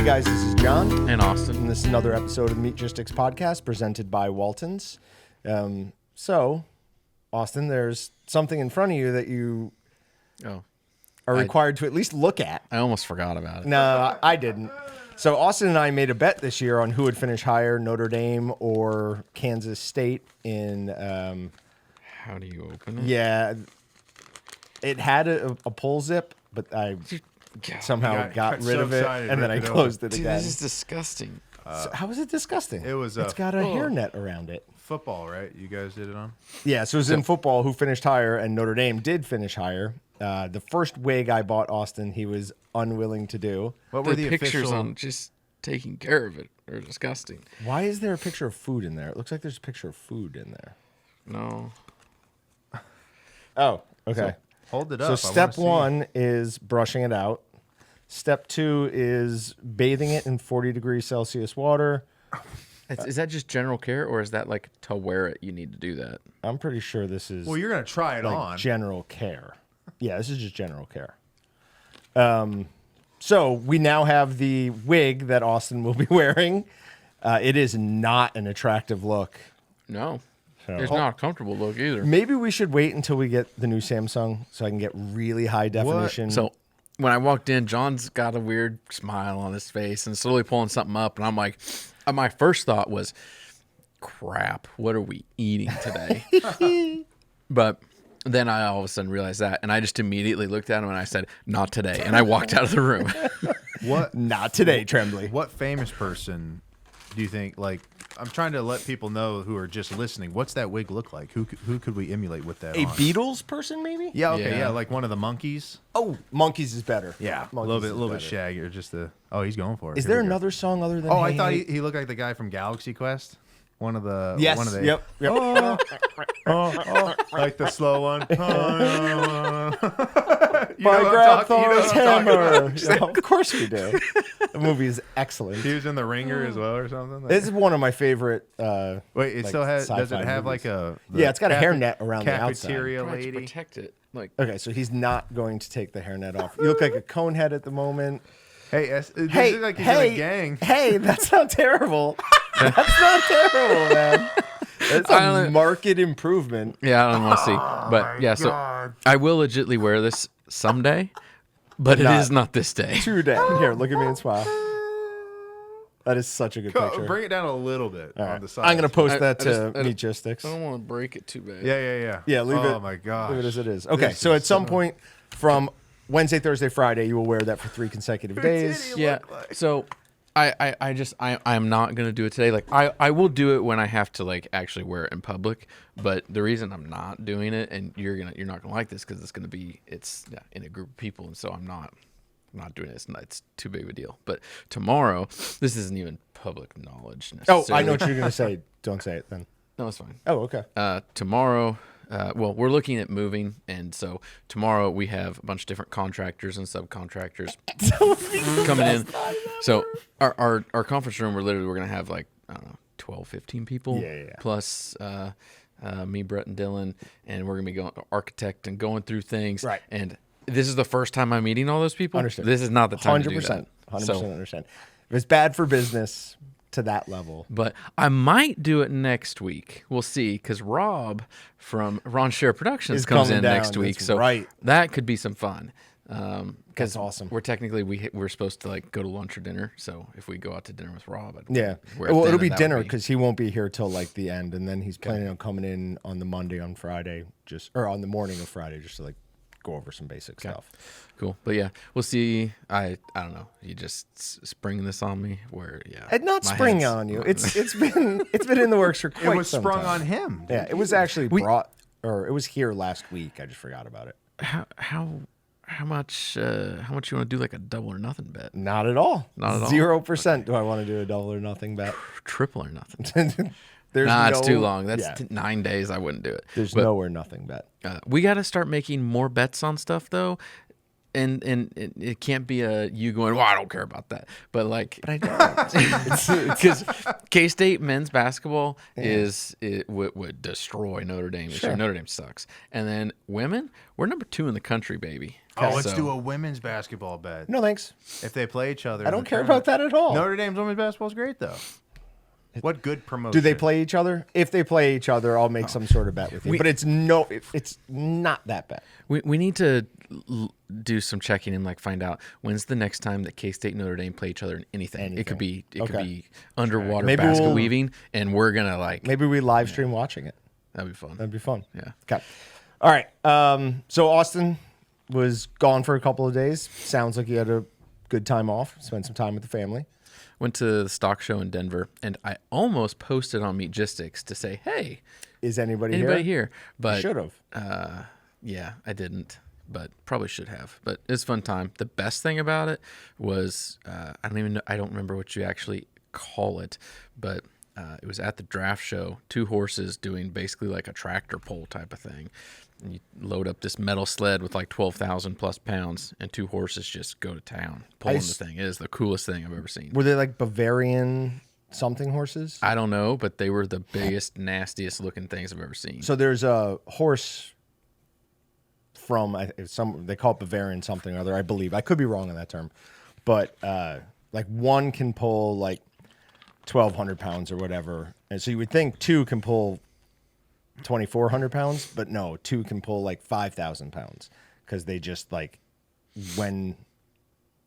guys, this is John. And Austin. And this is another episode of Meatgistics podcast presented by Waltons. So, Austin, there's something in front of you that you are required to at least look at. I almost forgot about it. No, I didn't. So Austin and I made a bet this year on who would finish higher, Notre Dame or Kansas State in... How do you open it? Yeah, it had a pull zip, but I somehow got rid of it, and then I closed it Dude, again. this is disgusting. So how is it disgusting? It was it's got a hairnet around it. Football, right? You guys did it on? Yeah, so it was in football who finished higher, and Notre Dame did finish higher. The first wig I bought Austin, he was unwilling to do. What were the pictures official... on just taking care of it are disgusting. Why is there a picture of food in there? It looks like there's a picture of food in there. No. Oh, okay. So, hold it up. So step one is brushing it out. Step two is bathing it in 40 degrees Celsius water. Is that just general care, or is that like to wear it you need to do that? I'm pretty sure this is Well, you're going to try it like on. general care. Yeah, this is just general care. So we now have the wig that Austin will be wearing. It is not an attractive look. No. So- It's not a comfortable look either. Maybe we should wait until we get the new Samsung so I can get really high definition. So when I walked in, John's got a weird smile on his face and slowly pulling something up. And I'm like, my first thought was, crap, what are we eating today? But then I all of a sudden realized that. And I just immediately looked at him and I said, not today. And I walked out of the room. What? Not today, Tremblay. What famous person do you think, like, I'm trying to let people know who are just listening, what's that wig look like? Who could we emulate with that A on? Beatles person, maybe? Yeah, okay, Yeah. yeah, like one of the monkeys. Oh, Monkeys is better. Yeah, a Monkeys little bit is better. shaggier, just the... Oh, he's going for it. Is Here there we go. another song other than Oh, Hey I thought Hey? he looked like the guy from Galaxy Quest. One of the... Yes, One of the, yep. like the slow one. You know My what I'm talking- you know grandfather's what I'm talking hammer. about. Yeah, of course we do. The movie is excellent. He was in The Ringer as well or something? This is one of my favorite. Wait, it like, still has... Does it sci-fi have movies. like a... Yeah, it's got a hairnet around the outside. Cafeteria Trying to lady. protect it. Like, Okay, so he's not going to take the hairnet off. You look like a cone head at the moment. Hey, this Hey, is like he's hey, in a gang. hey, that's not terrible. That's not terrible, man. That's I a don't- market improvement. yeah, I don't want to see. But yeah, so I will legitimately wear this someday, but it is not this day. Today. Here, look at me and smile. That is such a good picture. Bring it down a little bit All on right. the side. I'm going to post I that to just- I don't- Meatgistics. I don't want to break it too bad. Yeah. Yeah, leave it. Oh my gosh. Leave it as it is. Okay, This so is at some point from Wednesday, Thursday, Friday, you will wear that for 3 consecutive days. It Yeah. look like? So I'm not gonna do it today. Like I will do it when I have to like actually wear it in public. But the reason I'm not doing it, and you're not gonna like this because it's in a group of people, and so I'm not doing it. It's too big of a deal. But tomorrow, this isn't even public knowledge Oh, necessarily. I know what you're going to say. Don't say it then. No, it's fine. Oh, okay. Tomorrow, well, we're looking at moving, and so tomorrow we have a bunch of different contractors and subcontractors coming in. So our conference room, we're going to have like, I don't know, 12, 15 people. Yeah. Plus me, Brett, and Dylan, and we're going to be going architect and going through things. Right. And this is the first time I'm meeting all those people. Understood. This is not the time 100%. to do that. 100% So, understand. If it's bad for business to that level. but I might do it next week. We'll see, because Rob from Ron Share Productions Is comes coming in down, next week, that's so right. that could be some fun. That's Because awesome. we're technically we're supposed to like go to lunch or dinner. So if we go out to dinner with Rob, Yeah. we're at Well, it'll dinner, be that dinner would be- because he won't be here till like the end, and then he's planning on coming in on the Monday, on Friday, or on the morning of Friday, just to like go over some basic stuff. Cool, but yeah, we'll see. I don't know. You just spring this on me, where And not my spring head's- on you. It's been in the works for quite It was some sprung time. on him. Yeah, it was actually brought, or it was here last week. I just forgot about it. How much you want to do like a double or nothing bet? Not at all. Not at all? 0% do I want to do a double or nothing bet. Triple or nothing? There's Nah, it's no- too long. That's yeah, 9 days. I wouldn't do it. there's But, nowhere nothing bet. we got to start making more bets on stuff though. and it can't be you going, well, I don't care about that. But like, But I don't. because K-State men's basketball would destroy Notre Dame. Sure. Notre Dame sucks. And then women, we're number 2 in the country, baby. Oh, let's do a women's basketball bet. No, thanks. If they play each other. I don't care about that at all. Notre Dame's women's basketball is great, though. What good promotion. Do they play each other? If they play each other, I'll make some sort of bet with you. But it's not that bad. We need to do some checking and like find out when's the next time that K-State and Notre Dame play each other in anything. It could be underwater basket weaving, and we're gonna like maybe we live stream watching it. That'd be fun. That'd be fun. Yeah. Okay. All right. So Austin was gone for a couple of days. Sounds like you had a good time off. Spent some time with the family. Went to the stock show in Denver, and I almost posted on Meatgistics to say, "Hey, is anybody here?" But should have. Yeah, I didn't, but probably should have. But it's a fun time. The best thing about it was I don't remember what you actually call it, but it was at the draft show. 2 horses doing basically like a tractor pull type of thing. And you load up this metal sled with like 12,000 plus pounds, and 2 horses just go to town pulling the thing. It is the coolest thing I've ever seen. Were they like Bavarian something horses? I don't know, but they were the biggest, nastiest looking things I've ever seen. So there's a horse from they call it Bavarian something or other, I believe. I could be wrong on that term, but like one can pull like 1,200 pounds or whatever, and so you would think 2 can pull 2,400 pounds, but no, 2 can pull like 5,000 pounds because they just like when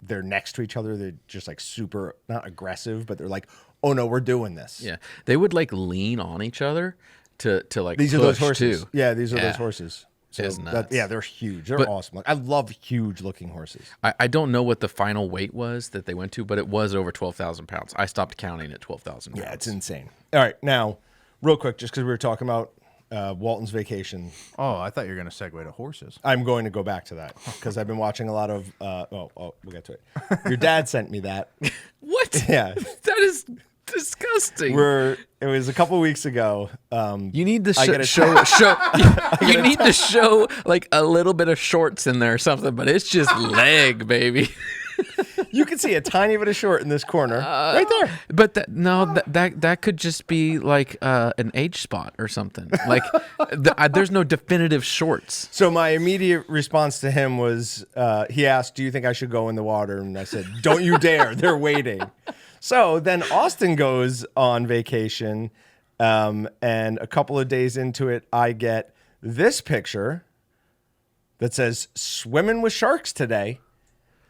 they're next to each other, they're just like super not aggressive, but they're like, oh no, we're doing this. Yeah, they would like lean on each other to like these push are those horses. too. Yeah, these are those horses. So It's nuts. they're huge. They're awesome. Like, I love huge looking horses. I don't know what the final weight was that they went to, but it was over 12,000 pounds. I stopped counting at 12,000 pounds. Yeah, it's insane. All right, now, real quick, just because we were talking about Walton's vacation. Oh, I thought you were going to segue to horses. I'm going to go back to that because I've been watching a lot of. We'll get to it. Your dad sent me that. What? Yeah, that is disgusting. It was a couple weeks ago. You need to show. You need to show like a little bit of shorts in there or something, but it's just leg, baby. You can see a tiny bit of short in this corner, right there. But that could just be like an age spot or something. Like there's no definitive shorts. So my immediate response to him was, he asked, "Do you think I should go in the water?" And I said, "Don't you dare! They're waiting." So then Austin goes on vacation, and a couple of days into it, I get this picture that says "Swimming with Sharks today."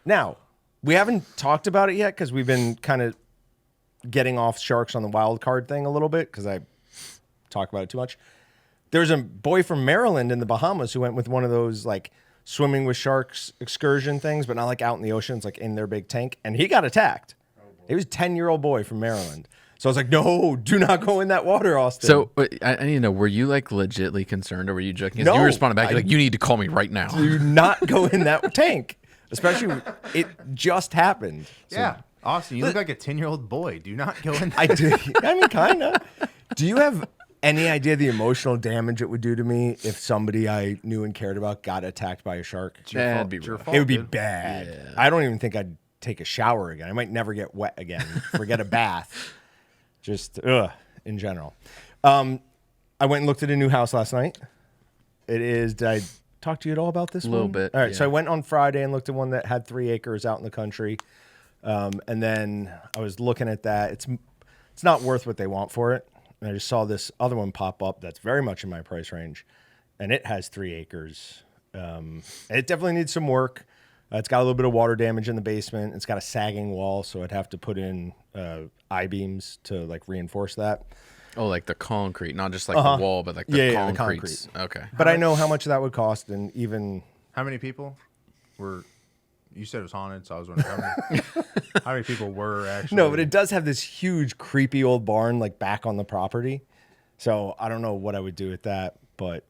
Now, we haven't talked about it yet because we've been kind of getting off sharks on the wild card thing a little bit because I talk about it too much. There's a boy from Maryland in the Bahamas who went with one of those like swimming with sharks excursion things, but not like out in the ocean. It's like in their big tank, and he got attacked. He was a 10-year-old boy from Maryland. So I was like, no, do not go in that water, Austin. So I need to know, were you like legitly concerned or were you joking? No, you responded back like, you need to call me right now. Do not go in that tank, especially it just happened. So, Yeah. Austin, you look like a 10-year-old boy. Do not go in there. I do. I mean, kind of. Do you have any idea the emotional damage it would do to me if somebody I knew and cared about got attacked by a shark? That'd be rough. It would be bad. Yeah. I don't even think I'd take a shower again. I might never get wet again. Forget a bath. Just in general. I went and looked at a new house last night. It is. Did I talk to you at all about this one? A little bit. All right. Yeah. So I went on Friday and looked at one that had 3 acres out in the country. And then I was looking at that. It's not worth what they want for it. And I just saw this other one pop up that's very much in my price range, and it has 3 acres. It definitely needs some work. It's got a little bit of water damage in the basement. It's got a sagging wall, so I'd have to put in I-beams to like reinforce that. Oh, like the concrete, not just like the wall, but like the concrete. Okay. But I know how much that would cost, and even How many people were? You said it was haunted, so I was wondering how many people were actually. no, but it does have this huge, creepy old barn like back on the property. So I don't know what I would do with that, but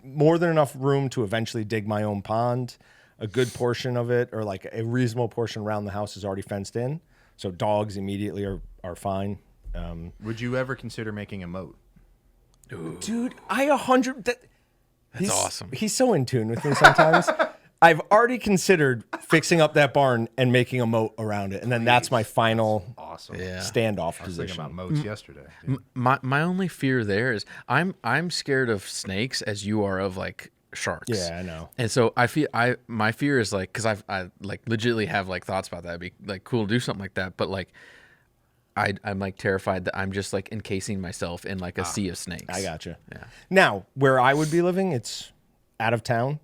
more than enough room to eventually dig my own pond. A good portion of it, or like a reasonable portion around the house, is already fenced in, so dogs immediately are fine. Would you ever consider making a moat? Dude, I 100. That's awesome. He's so in tune with me sometimes. I've already considered fixing up that barn and making a moat around it, and then that's my final Awesome. standoff I was thinking position. about moats yesterday. My only fear there is I'm scared of snakes as you are of like sharks. Yeah, I know. And so my fear is like, because I like legitimately have like thoughts about that. It'd be like cool to do something like that, but like I'm like terrified that I'm just like encasing myself in like a sea of snakes. I gotcha. Yeah. Now, where I would be living, it's out of town,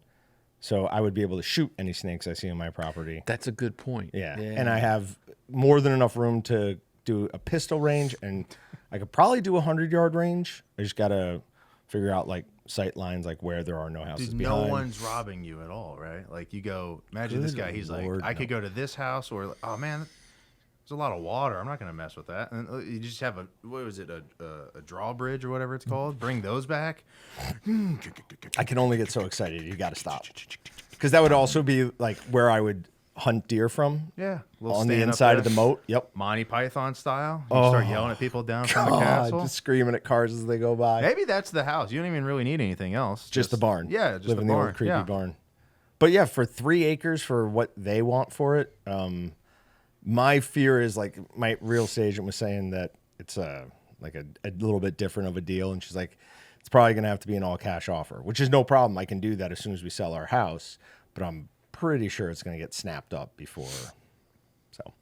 so I would be able to shoot any snakes I see on my property. That's a good point. Yeah. And I have more than enough room to do a pistol range, and I could probably do a 100-yard range. I just got to figure out like sight lines, like where there are no houses Dude, behind. no one's robbing you at all, right? Like you go, imagine this guy. He's Lord, like, I could go to this house, or oh man, there's a lot of water. I'm not gonna mess with that. And you just have a drawbridge or whatever it's called. Bring those back. I can only get so excited. You got to stop. Because that would also be like where I would hunt deer from. Yeah, On the inside of the moat. Yep. Monty Python style. You start yelling at people down from the God, castle. just screaming at cars as they go by. Maybe that's the house. You don't even really need anything else. Just the barn. Yeah, just Live the in barn. the old creepy barn. But yeah, for 3 acres for what they want for it, my fear is like my real estate agent was saying that it's like a little bit different of a deal, and she's like, it's probably gonna have to be an all cash offer, which is no problem. I can do that as soon as we sell our house, but I'm pretty sure it's gonna get snapped up before. So,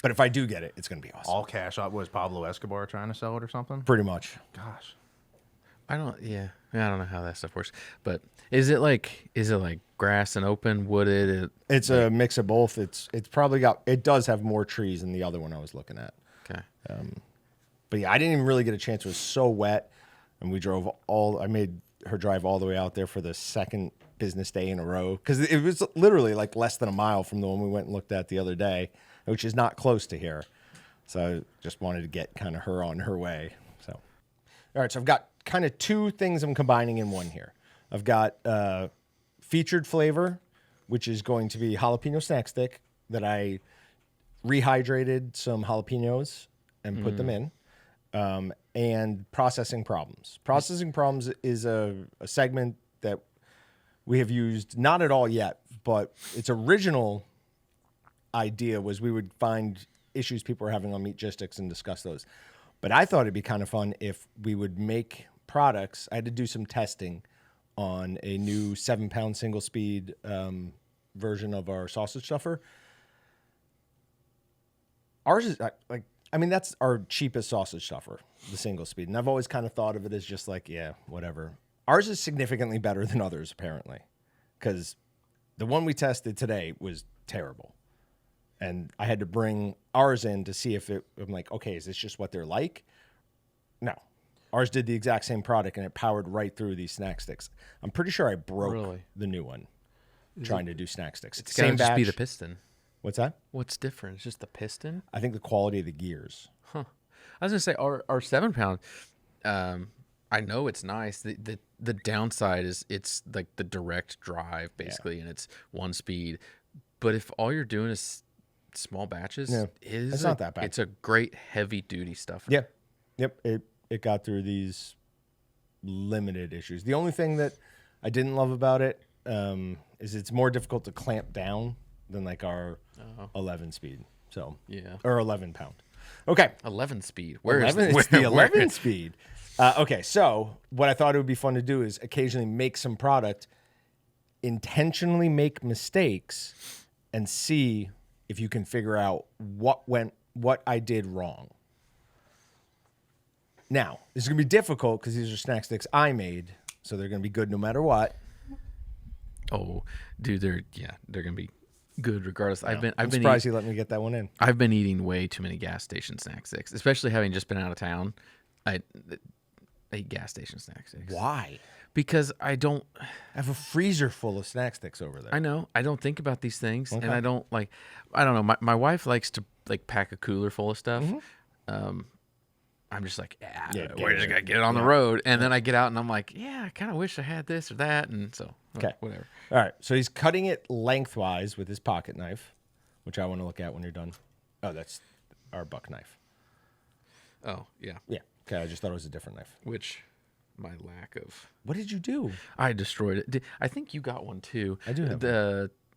but if I do get it, it's gonna be awesome. All cash up. Was Pablo Escobar trying to sell it or something? Pretty much. Gosh. I don't know how that stuff works, but is it like grass and open, wooded? It's a mix of both. It's probably it does have more trees than the other one I was looking at. Okay. But yeah, I didn't even really get a chance. It was so wet, and I made her drive all the way out there for the second business day in a row, because it was literally like less than a mile from the one we went and looked at the other day, which is not close to here. So I just wanted to get kind of her on her way. So, all right, so I've got kind of 2 things I'm combining in one here. I've got featured flavor, which is going to be jalapeno snack stick that I rehydrated some jalapenos and put them in. And processing problems. Processing problems is a segment that we have used, not at all yet, but its original idea was we would find issues people are having on Meatgistics and discuss those. But I thought it'd be kind of fun if we would make products. I had to do some testing on a new 7-pound single speed version of our sausage stuffer. Ours is that's our cheapest sausage stuffer, the single speed. And I've always kind of thought of it as just like, yeah, whatever. Ours is significantly better than others, apparently, because the one we tested today was terrible. And I had to bring ours in to see if I'm like, okay, is this just what they're like? No. Ours did the exact same product, and it powered right through these snack sticks. I'm pretty sure I broke the new one trying to do snack sticks. It's gotta just be the piston. What's that? What's different? It's just the piston? I think the quality of the gears. Huh. I was gonna say our 7-pound. I know it's nice. The downside is it's like the direct drive basically, and it's 1 speed. But if all you're doing is small batches, it's not that bad. It's a great heavy duty stuff. Yeah. Yep. It got through these limited issues. The only thing that I didn't love about it is it's more difficult to clamp down than like our 11 speed. So yeah, or 11 pound. Okay, 11 speed. Where is it's the 11 speed? Okay, so what I thought it would be fun to do is occasionally make some product, intentionally make mistakes, and see if you can figure out what I did wrong. Now, this is going to be difficult because these are snack sticks I made, so they're going to be good no matter what. Oh, dude, they're going to be good regardless. I'm surprised you let me get that one in. I've been eating way too many gas station snack sticks, especially having just been out of town. I eat gas station snack sticks. Why? Because I have a freezer full of snack sticks over there. I know. I don't think about these things, and I don't know. My wife likes to like pack a cooler full of stuff. Mm-hmm. I'm just like, we're just gonna get it on the road, and then I get out and I'm like, I kind of wish I had this or that, and so whatever. All right, so he's cutting it lengthwise with his pocket knife, which I want to look at when you're done. Oh, that's our buck knife. Oh yeah. Okay, I just thought it was a different knife. Which my lack of. What did you do? I destroyed it. I think you got one too. I do have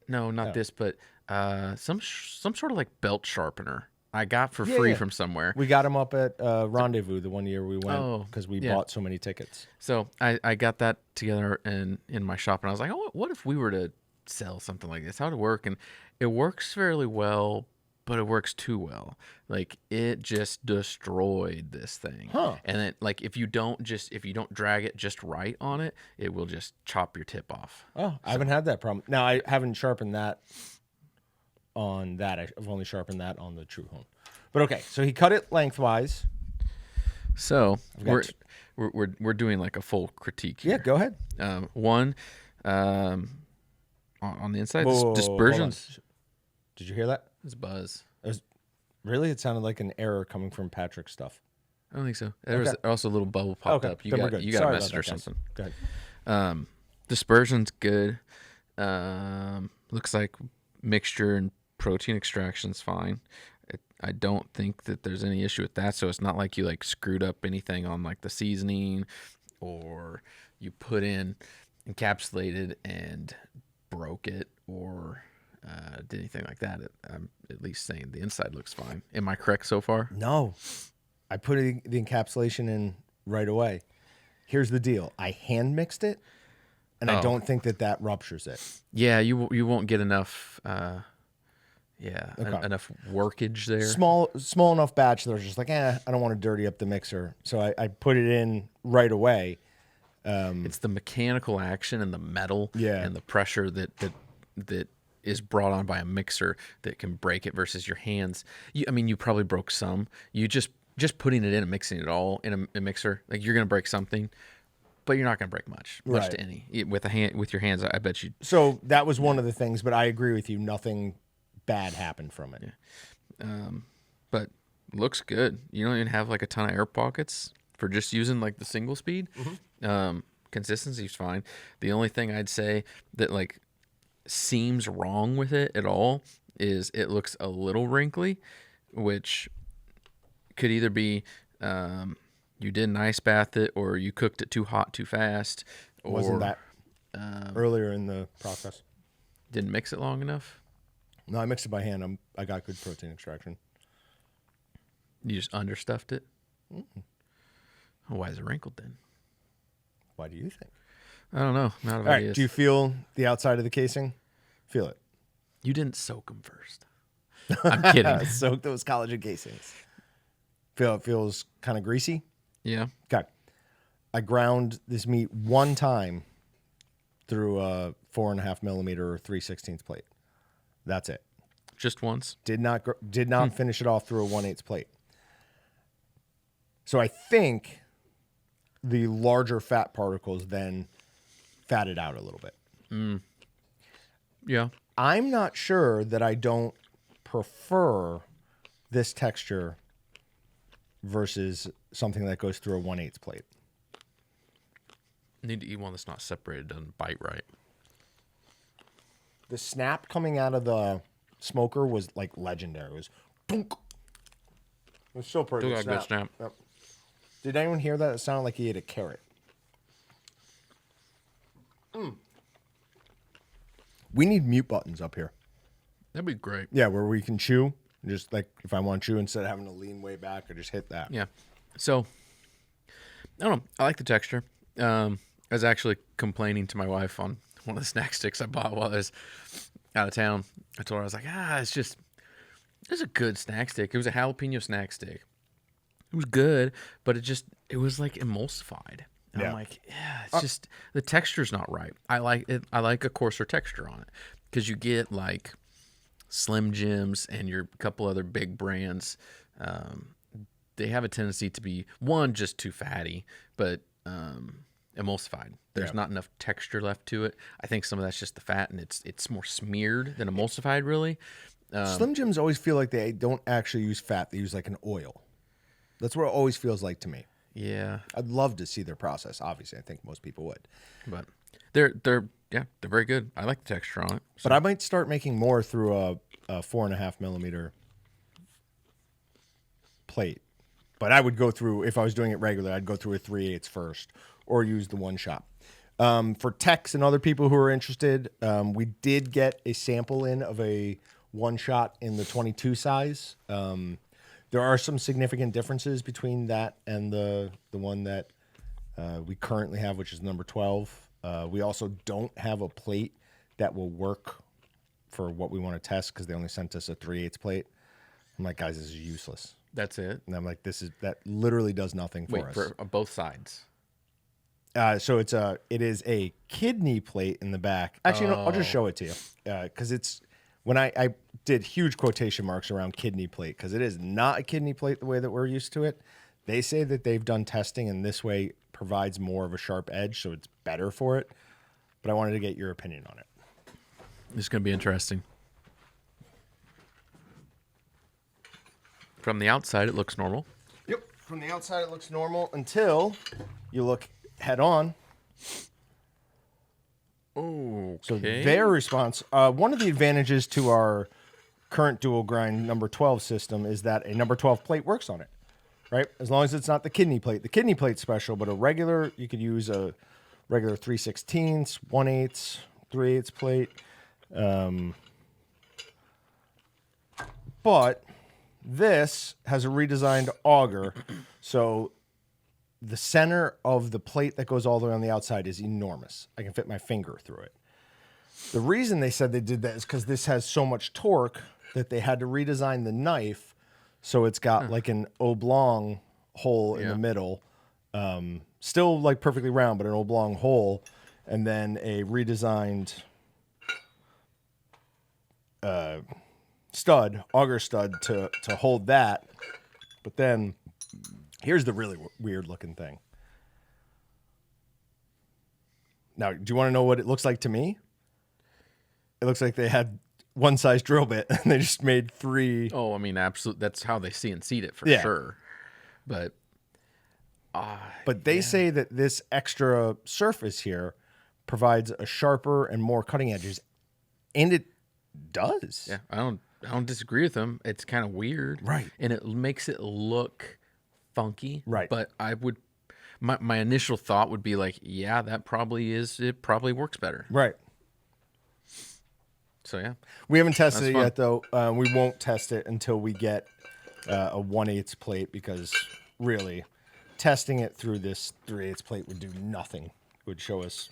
No, not this, but some sort of like belt sharpener I got for free from somewhere. We got them up at Rendezvous the one year we went because we bought so many tickets. So I got that together in my shop, and I was like, oh, what if we were to sell something like this? How would it work? And it works fairly well, but it works too well. Like, it just destroyed this thing. Huh. And then, like, if you don't drag it just right on it, it will just chop your tip off. Oh, I haven't had that problem. Now, I haven't sharpened that on that. I've only sharpened that on the True Hone. But okay, so he cut it lengthwise. So we're doing like a full critique here. Yeah, go ahead. One, on the inside, Whoa, dispersions. Did you hear that? It's buzz. Really? It sounded like an error coming from Patrick's stuff. I don't think so. There was also a little bubble popped up. You got a message or something. Go ahead. Dispersion's good. Looks like mixture and protein extraction's fine. I don't think that there's any issue with that. So it's not like you like screwed up anything on like the seasoning, or you put in encapsulated and broke it, or did anything like that. I'm at least saying the inside looks fine. Am I correct so far? No. I put the encapsulation in right away. Here's the deal. I hand mixed it, and I don't think that ruptures it. Yeah, you won't get enough enough workage there. Small enough batch that I was just like, I don't want to dirty up the mixer. So I put it in right away. It's the mechanical action and the metal and the pressure that is brought on by a mixer that can break it versus your hands. You probably broke some. You just putting it in and mixing it all in a mixer, like, you're going to break something, but you're not going to break much to any. With your hands, I bet you. So that was one of the things, but I agree with you. Nothing bad happened from it. Yeah. But looks good. You don't even have like a ton of air pockets for just using like the single speed. Mm-hmm. Consistency's fine. The only thing I'd say that like seems wrong with it at all is it looks a little wrinkly, which could either be you didn't ice bath it, or you cooked it too hot too fast, or wasn't that earlier in the process? Didn't mix it long enough. No, I mixed it by hand. I got good protein extraction. You just understuffed it? Mm-hmm. Oh, why is it wrinkled then? Why do you think? I don't know. Not All right. Do you feel the outside of the casing? Feel it. You didn't soak them first. I'm kidding. Soak those collagen casings. Feel it feels kind of greasy? Yeah. Okay. I ground this meat one time through a 4.5 millimeter or 3/16 plate. That's it. Just once? Did not finish it off through a 1/8 plate. So I think the larger fat particles then fatted out a little bit. Yeah. I'm not sure that I don't prefer this texture versus something that goes through a 1/8 plate. Need to eat one that's not separated, doesn't bite right. The snap coming out of the smoker was like legendary. It was boom. It was so pretty. Still got a good snap. Yep. Did anyone hear that? It sounded like he ate a carrot. We need mute buttons up here. That'd be great. Yeah, where we can chew. Just like if I want to chew, instead of having to lean way back, I just hit that. Yeah. So, I don't know. I like the texture. I was actually complaining to my wife on one of the snack sticks I bought while I was out of town. I told her, I was like, it's a good snack stick. It was a jalapeno snack stick. It was good, but it was like emulsified. And I'm like, it's just, the texture's not right. I like it. I like a coarser texture on it, because you get like Slim Jims and your couple other big brands. They have a tendency to be, one, just too fatty, but emulsified. There's not enough texture left to it. I think some of that's just the fat, and it's more smeared than emulsified, really. Slim Jims always feel like they don't actually use fat. They use like an oil. That's what it always feels like to me. Yeah. I'd love to see their process. Obviously, I think most people would. But they're very good. I like the texture on it. So. But I might start making more through a 4.5 millimeter plate. But I would go through, if I was doing it regular, I'd go through a 3/8 first, or use the one shot. For techs and other people who are interested, we did get a sample in of a one shot in the 22 size. There are some significant differences between that and the one that we currently have, which is number 12. We also don't have a plate that will work for what we want to test because they only sent us a 3/8 plate. I'm like, guys, this is useless. That's it. And I'm like, that literally does nothing for us. For both sides. So it is a kidney plate in the back. Actually, no, I'll just show it to you because it's when I did huge quotation marks around kidney plate because it is not a kidney plate the way that we're used to it. They say that they've done testing and this way provides more of a sharp edge, so it's better for it. But I wanted to get your opinion on it. It's going to be interesting. From the outside, it looks normal. Yep. From the outside, it looks normal until you look head on. Oh, so their response. One of the advantages to our current dual grind number 12 system is that a number 12 plate works on it, right? As long as it's not the kidney plate. The kidney plate's special, but a regular, you could use a regular 3/16, 1/8, 3/8 plate. But this has a redesigned auger, so the center of the plate that goes all the way on the outside is enormous. I can fit my finger through it. The reason they said they did that is because this has so much torque that they had to redesign the knife so it's got like an oblong hole in the middle, still like perfectly round, but an oblong hole, and then a redesigned auger stud to hold that. But then here's the really weird looking thing. Now, do you want to know what it looks like to me? It looks like they had one size drill bit and they just made 3. Oh, I mean, absolutely. That's how they CNC'd it for sure. But they say that this extra surface here provides a sharper and more cutting edges, and it does. Yeah, I don't disagree with them. It's kind of weird, right? And it makes it look funky, right? But I would, my initial thought would be like, yeah, that probably is. It probably works better, right? So yeah, we haven't tested it yet, though. We won't test it until we get a 1/8 plate because really, testing it through this 3/8 plate would do nothing. It would show us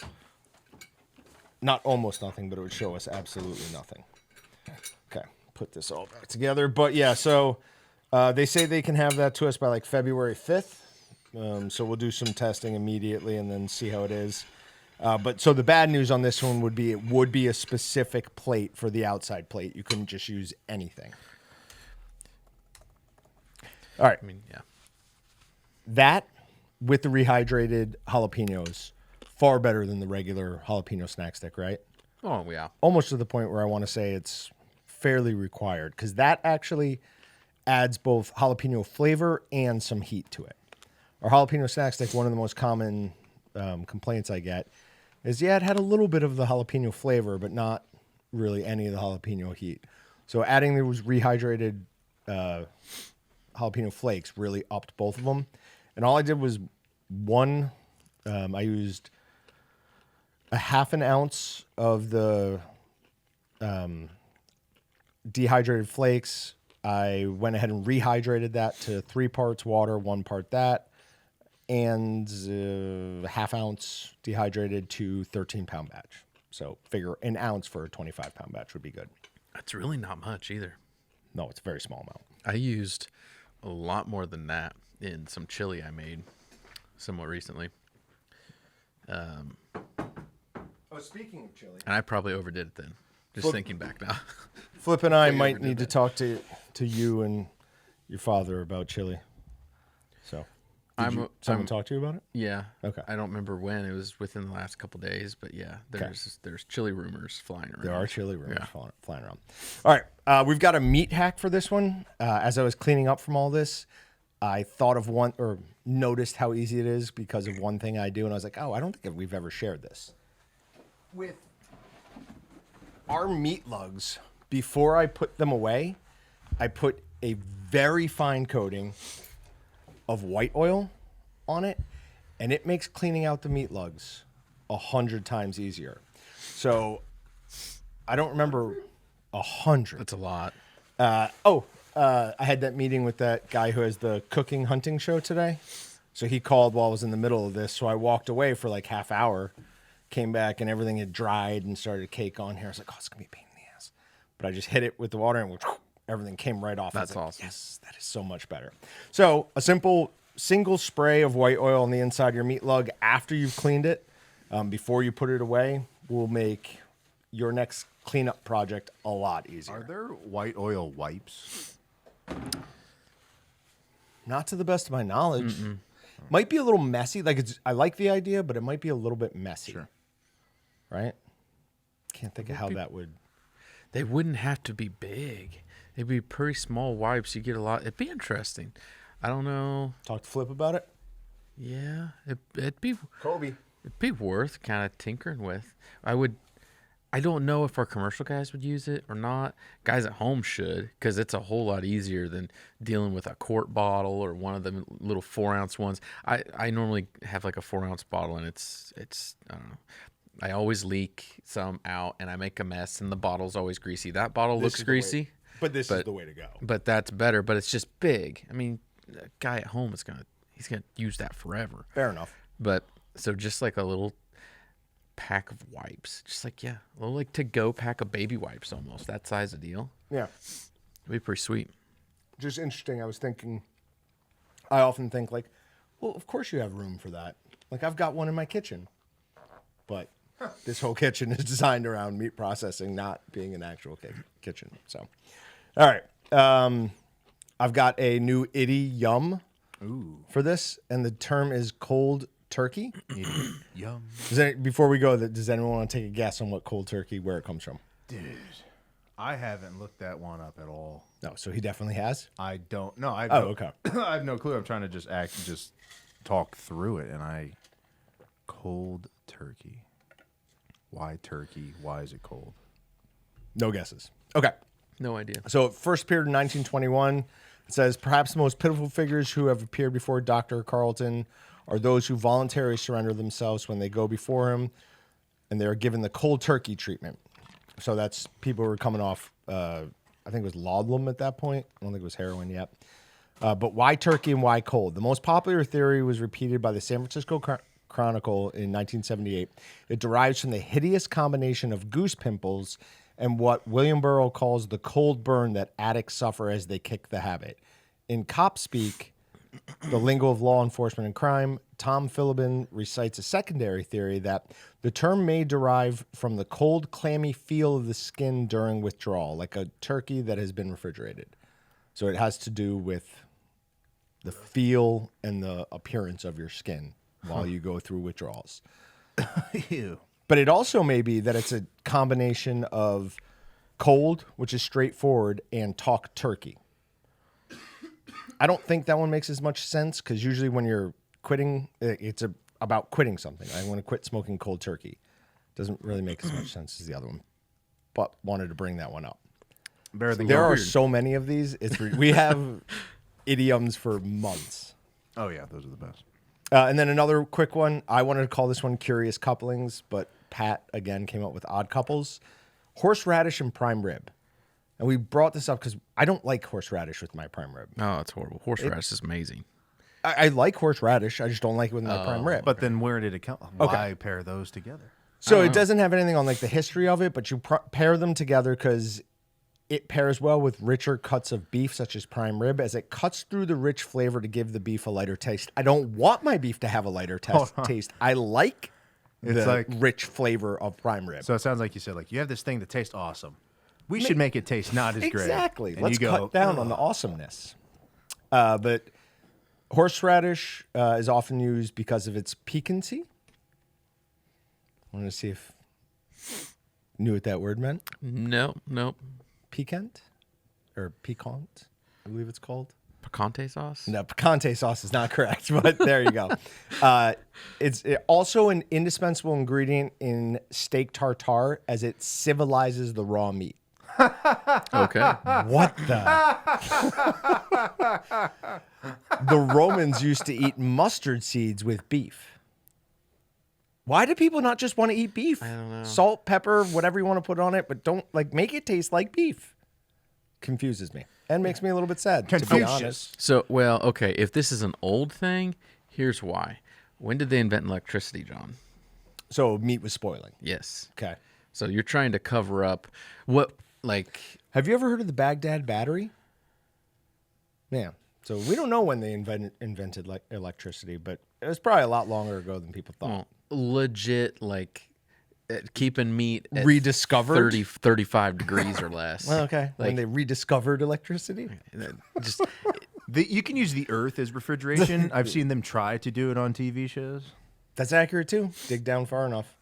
not almost nothing, but it would show us absolutely nothing. Okay, put this all back together. But yeah, so they say they can have that to us by like February 5th. So we'll do some testing immediately and then see how it is. But so the bad news on this one would be it would be a specific plate for the outside plate. You couldn't just use anything. All right. I mean, yeah. That with the rehydrated jalapenos, far better than the regular jalapeno snack stick, right? Oh, yeah. Almost to the point where I want to say it's fairly required because that actually adds both jalapeno flavor and some heat to it. Our jalapeno snack stick, one of the most common complaints I get is, it had a little bit of the jalapeno flavor, but not really any of the jalapeno heat. So adding those rehydrated jalapeno flakes really upped both of them. And all I did was I used a 1/2 ounce of the dehydrated flakes. I went ahead and rehydrated that to 3 parts water, 1 part that, and 1/2 ounce dehydrated to 13-pound batch. So figure an ounce for a 25-pound batch would be good. That's really not much either. No, it's a very small amount. I used a lot more than that in some chili I made somewhat recently. Speaking of chili. And I probably overdid it then. Just thinking back now. Flip and I might need to talk to you and your father about chili. So, someone talk to you about it? Yeah. Okay. I don't remember when. It was within the last couple of days, but yeah, there's chili rumors flying around. There are chili rumors flying around. All right. We've got a meat hack for this one. As I was cleaning up from all this, I thought of one or noticed how easy it is because of one thing I do. And I was like, I don't think we've ever shared this. With our meat lugs, before I put them away, I put a very fine coating of white oil on it. and it makes cleaning out the meat lugs 100 times easier. So I don't remember 100. That's a lot. I had that meeting with that guy who has the cooking hunting show today. So he called while I was in the middle of this. So I walked away for like half hour, came back, and everything had dried and started to cake on here. I was like, oh, it's going to be a pain in the ass. But I just hit it with the water and everything came right off. That's like, awesome. Yes, that is so much better. So a simple single spray of white oil on the inside of your meat lug after you've cleaned it, before you put it away, will make your next cleanup project a lot easier. Are there white oil wipes? Not to the best of my knowledge. Might be a little messy. Like I like the idea, but it might be a little bit messy. Sure. Right? Can't think of how that would. They wouldn't have to be big. They'd be pretty small wipes. You get a lot. It'd be interesting. I don't know. Talk to Flip about it. Yeah, it'd be Kobe. It'd be worth kind of tinkering with. I don't know if our commercial guys would use it or not. Guys at home should, because it's a whole lot easier than dealing with a quart bottle or one of the little 4-ounce ones. I normally have like a 4-ounce bottle, and it's I don't know. I always leak some out, and I make a mess, and the bottle's always greasy. That bottle looks greasy, but this is the way to go. But that's better. But it's just big. I mean, a guy at home he's gonna use that forever. Fair enough. But so just like a little pack of wipes, just like a little like to-go pack of baby wipes, almost that size of deal. Yeah, It'd be pretty sweet. just interesting. I often think like, well, of course you have room for that. Like I've got one in my kitchen, but this whole kitchen is designed around meat processing, not being an actual kitchen. So, all right, I've got a new idiom for this, and the term is cold turkey. Yum. Before we go, does anyone want to take a guess on what cold turkey, where it comes from? Dude, I haven't looked that one up at all. No, so he definitely has. I don't. No, I. Okay. I have no clue. I'm trying to just talk through it, and cold turkey. Why turkey? Why is it cold? No guesses. Okay. No idea. So it first appeared in 1921. It says, perhaps the most pitiful figures who have appeared before Dr. Carleton are those who voluntarily surrender themselves when they go before him, and they are given the cold turkey treatment. So that's people who are coming off, I think it was laudanum at that point. I don't think it was heroin yet. But why turkey and why cold? The most popular theory was repeated by the San Francisco Chronicle in 1978. It derives from the hideous combination of goose pimples and what William Burroughs calls the cold burn that addicts suffer as they kick the habit. In cop speak, the lingo of law enforcement and crime, Tom Philbin recites a secondary theory that the term may derive from the cold, clammy feel of the skin during withdrawal, like a turkey that has been refrigerated. So it has to do with the feel and the appearance of your skin while you go through withdrawals. Ew. But it also may be that it's a combination of cold, which is straightforward, and talk turkey. I don't think that one makes as much sense because usually when you're quitting, it's about quitting something. I want to quit smoking cold turkey. Doesn't really make as much sense as the other one, but wanted to bring that one up. There are so many of these. We have idioms for months. Oh yeah, those are the best. And then another quick one. I wanted to call this one curious couplings, but Pat again came up with odd couples. Horseradish and prime rib. And we brought this up because I don't like horseradish with my prime rib. Oh, it's horrible. Horseradish is amazing. I like horseradish. I just don't like it with my prime rib. But then where did it come? Why pair those together? So it doesn't have anything on like the history of it, but you pair them together because it pairs well with richer cuts of beef, such as prime rib, as it cuts through the rich flavor to give the beef a lighter taste. I don't want my beef to have a lighter taste. I like the rich flavor of prime rib. So it sounds like you said, like, you have this thing that tastes awesome. We should make it taste not as great. Exactly. Let's cut down on the awesomeness. But horseradish is often used because of its piquancy. I want to see if you knew what that word meant. No. Piquant or piquant, I believe it's called. Picante sauce? No, picante sauce is not correct, but there you go. It's also an indispensable ingredient in steak tartare as it civilizes the raw meat. Okay. What the? The Romans used to eat mustard seeds with beef. Why do people not just want to eat beef? I don't know. Salt, pepper, whatever you want to put on it, but don't make it taste like beef. Confuses me and makes me a little bit sad, to be honest. So, well, okay, if this is an old thing, here's why. When did they invent electricity, John? So meat was spoiling. Yes. Okay. So you're trying to cover up what, like... Have you ever heard of the Baghdad battery? Yeah. So we don't know when they invented electricity, but it was probably a lot longer ago than people thought. Legit, like... keeping meat at rediscovered 35 degrees or less. Well, okay. When they rediscovered electricity. Just You can use the earth as refrigeration. I've seen them try to do it on TV shows. That's accurate too. Dig down far enough.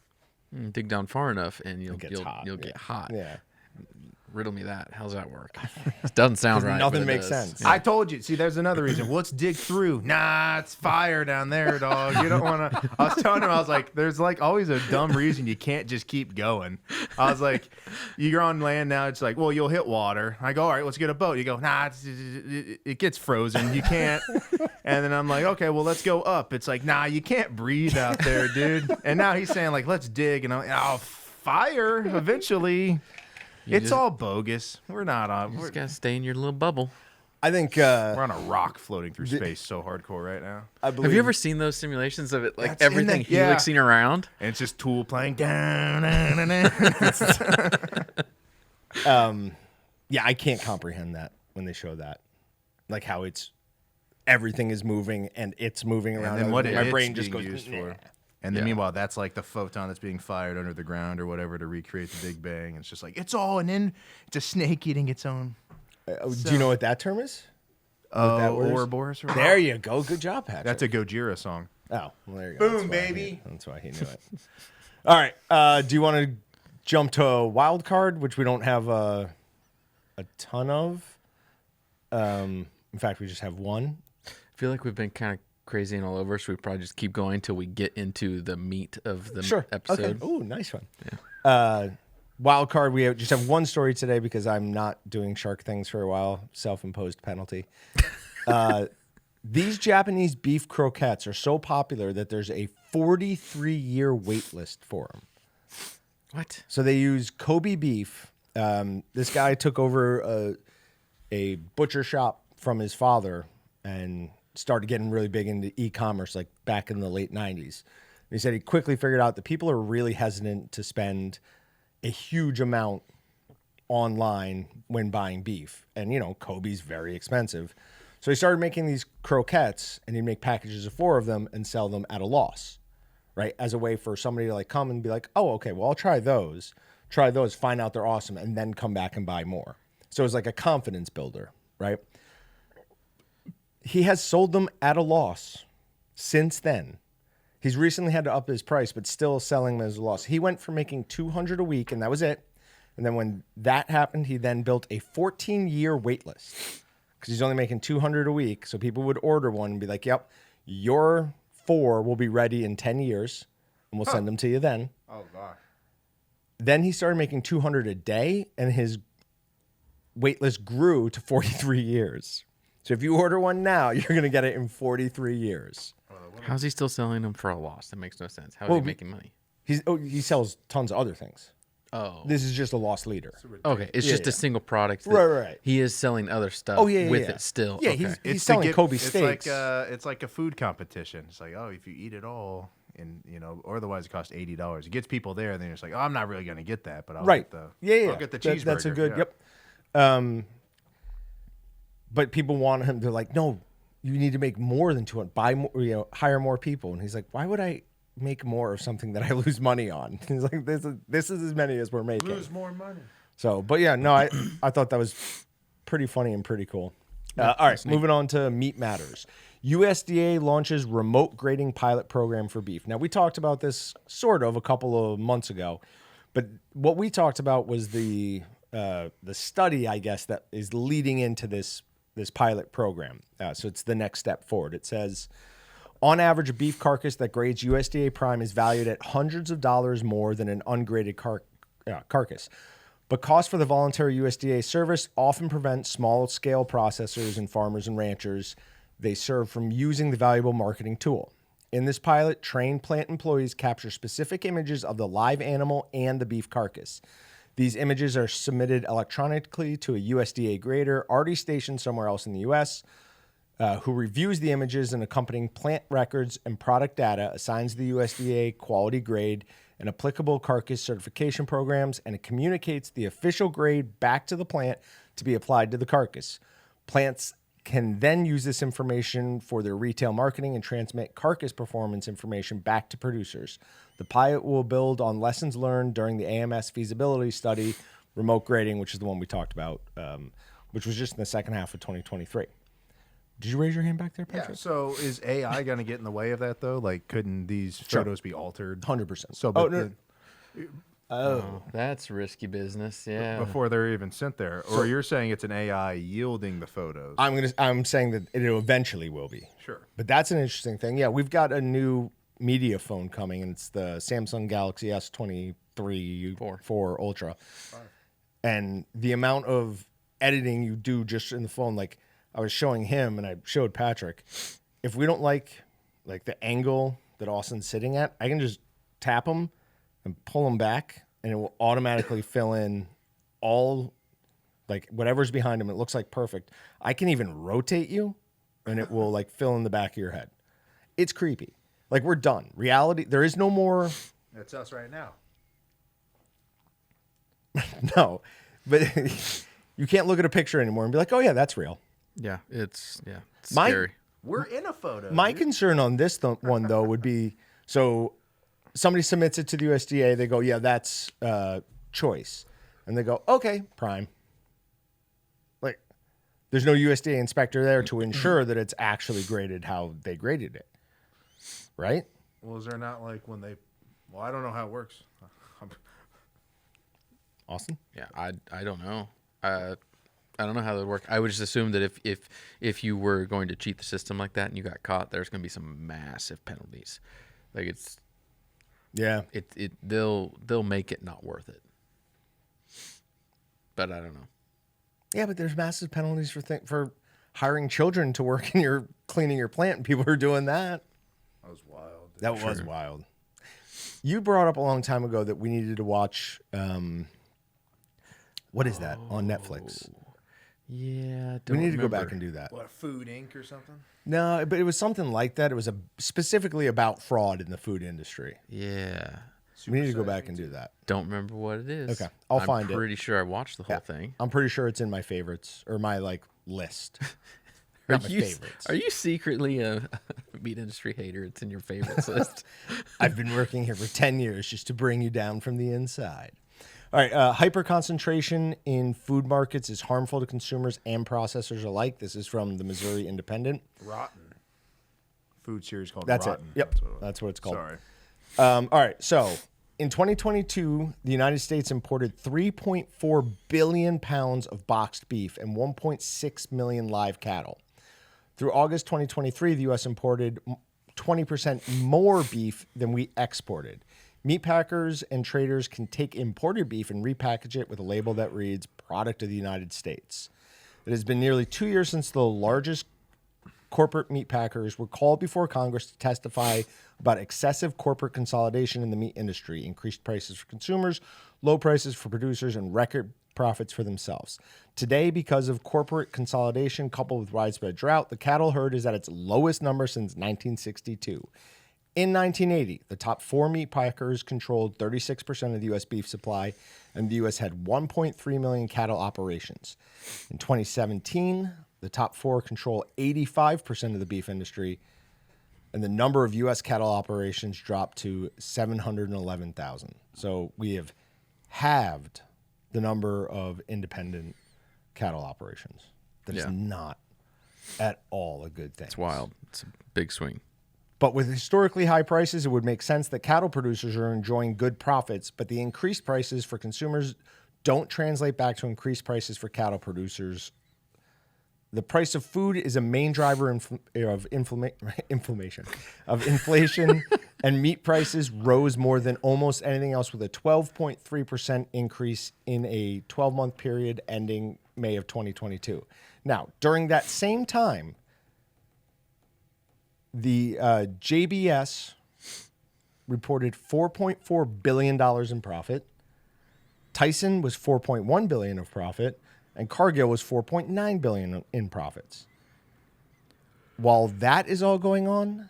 dig down far enough and you'll get hot. Yeah. Riddle me that. How's that work? It doesn't sound right. Nothing makes sense. Yeah. I told you. See, there's another reason. Well, let's dig through. Nah, it's fire down there, dog. You don't want to. I was telling him, I was like, there's like always a dumb reason you can't just keep going. I was like, you're on land now. It's like, well, you'll hit water. I go, all right, let's get a boat. You go, nah, it gets frozen. You can't. And then I'm like, okay, well, let's go up. It's like, nah, you can't breathe out there, dude. And now he's saying like, let's dig. And I'm like, oh, fire eventually. It's all bogus. We're not on. You just gotta stay in your little bubble. I think we're on a rock floating through space so hardcore right now. I believe, have you ever seen those simulations of it? Like That's everything helixing around? And it's just Tool playing. Yeah, I can't comprehend that when they show that. Like how everything is moving and it's moving around. And then what my brain just just goes used for. And then meanwhile, that's like the photon that's being fired under the ground or whatever to recreate the Big Bang. It's just like, it's all it's a snake eating its own. Do you know what that term is? Ouroboros? There you go. Good job, Patrick. That's a Gojira song. Oh, well, there you go. Boom, baby. That's why he knew it. All right. Do you want to jump to a wild card, which we don't have a ton of? In fact, we just have one. I feel like we've been kind of crazy and all over, so we probably just keep going till we get into the meat of the episode. Okay. Oh, nice one. Yeah. Wild card. We just have one story today because I'm not doing shark things for a while. Self-imposed penalty. These Japanese beef croquettes are so popular that there's a 43-year wait list for them. What? So they use Kobe beef. This guy took over a butcher shop from his father and started getting really big into e-commerce like back in the late 90s. And he said he quickly figured out that people are really hesitant to spend a huge amount online when buying beef. And, Kobe's very expensive. So he started making these croquettes, and he'd make packages of 4 of them and sell them at a loss, right? As a way for somebody to come and be like, oh, okay, well, I'll try those, find out they're awesome, and then come back and buy more. So it was like a confidence builder, right? He has sold them at a loss since then. He's recently had to up his price, but still selling them as a loss. He went from making 200 a week, and that was it. And then when that happened, he then built a 14-year wait list because he's only making 200 a week. So people would order one and be like, yep, your 4 will be ready in 10 years, and we'll send them to you then. Oh, gosh. Then he started making 200 a day, and his wait list grew to 43 years. So if you order one now, you're going to get it in 43 years. How's he still selling them for a loss? That makes no sense. How is he making money? He sells tons of other things. Oh. This is just a loss leader. Okay, it's just a single product. Right. He is selling other stuff with it still. Yeah, okay. he's selling Kobe steaks. It's like a food competition. It's like, oh, if you eat it all, and or otherwise it costs $80. It gets people there, and then it's like, oh, I'm not really going to get that, but I'll get the I'll get the cheeseburger. That's a good. Yep. But people want him. They're like, no, you need to make more than 200. Buy more, hire more people. And he's like, why would I make more of something that I lose money on? He's like, this is as many as we're making. Lose more money. So, but yeah, no, I thought that was pretty funny and pretty cool. All right, moving on to Meat Matters. USDA launches remote grading pilot program for beef. Now, we talked about this sort of a couple of months ago, but what we talked about was the study, I guess, that is leading into this pilot program. So it's the next step forward. It says, on average, a beef carcass that grades USDA prime is valued at hundreds of dollars more than an ungraded carcass. But costs for the voluntary USDA service often prevent small-scale processors and farmers and ranchers they serve from using the valuable marketing tool. In this pilot, trained plant employees capture specific images of the live animal and the beef carcass. These images are submitted electronically to a USDA grader already stationed somewhere else in the U.S., who reviews the images and accompanying plant records and product data, assigns the USDA quality grade and applicable carcass certification programs, and it communicates the official grade back to the plant to be applied to the carcass. Plants can then use this information for their retail marketing and transmit carcass performance information back to producers. The pilot will build on lessons learned during the AMS feasibility study, remote grading, which is the one we talked about, which was just in the second half of 2023. Did you raise your hand back there, Patrick? Yeah. So is AI going to get in the way of that, though? Like, couldn't these photos be altered? 100%. So, That's risky business. Yeah. before they're even sent there, or you're saying it's an AI yielding the photos? I'm saying that it eventually will be. Sure. But that's an interesting thing. Yeah, we've got a new media phone coming, and it's the Samsung Galaxy S23 4 Ultra. And the amount of editing you do just in the phone, like I was showing him and I showed Patrick, if we don't like the angle that Austin's sitting at, I can just tap him and pull him back, and it will automatically fill in all, like, whatever's behind him. It looks like perfect. I can even rotate you, and it will, like, fill in the back of your head. It's creepy. Like, we're done. Reality, there is no more. That's us right now. No, but you can't look at a picture anymore and be like, oh, yeah, that's real. Yeah, it's My- scary. We're in a photo. My concern on this one, though, would be, so somebody submits it to the USDA. They go, yeah, that's choice. And they go, okay, prime. Like, there's no USDA inspector there to ensure that it's actually graded how they graded it. Right? Well, is there not like when they? Well, I don't know how it works. Austin? Yeah, I don't know. I don't know how that would work. I would just assume that if you were going to cheat the system like that and you got caught, there's going to be some massive penalties. Like they'll make it not worth it. But I don't know. Yeah, but there's massive penalties for hiring children to work in your cleaning your plant, and people are doing that. That was wild. That was wild. You brought up a long time ago that we needed to watch. What is that on Netflix? Yeah, We need to go back and do that. What, Food Inc. or something? No, but it was something like that. It was specifically about fraud in the food industry. Yeah. We need to go back and do that. Don't remember what it is. Okay, I'll find it. I'm pretty sure I watched the whole thing. I'm pretty sure it's in my favorites or my list. Are Not my you, favorites. are you secretly a meat industry hater? It's in your favorites list. I've been working here for 10 years just to bring you down from the inside. All right, hyper-concentration in food markets is harmful to consumers and processors alike. This is from the Missouri Independent. Rotten. Food series called That's Rotten. it. Yep, That's what it was. that's what it's called. Sorry. All right, so in 2022, the United States imported 3.4 billion pounds of boxed beef and 1.6 million live cattle. Through August 2023, the U.S. imported 20% more beef than we exported. Meat packers and traders can take imported beef and repackage it with a label that reads "Product of the United States." It has been nearly 2 years since the largest corporate meat packers were called before Congress to testify about excessive corporate consolidation in the meat industry, increased prices for consumers, low prices for producers, and record profits for themselves. Today, because of corporate consolidation coupled with widespread drought, the cattle herd is at its lowest number since 1962. In 1980, the top four meat packers controlled 36% of the U.S. beef supply, and the U.S. had 1.3 million cattle operations. In 2017, the top four control 85% of the beef industry, and the number of U.S. cattle operations dropped to 711,000. So we have halved the number of independent cattle operations. That is not at all a good thing. It's wild. It's a big swing. But with historically high prices, it would make sense that cattle producers are enjoying good profits, but the increased prices for consumers don't translate back to increased prices for cattle producers. The price of food is a main driver of inflation, and meat prices rose more than almost anything else, with a 12.3% increase in a 12-month period ending May of 2022. Now, during that same time, the JBS reported $4.4 billion in profit. Tyson was $4.1 billion of profit. And Cargill was $4.9 billion in profits. While that is all going on,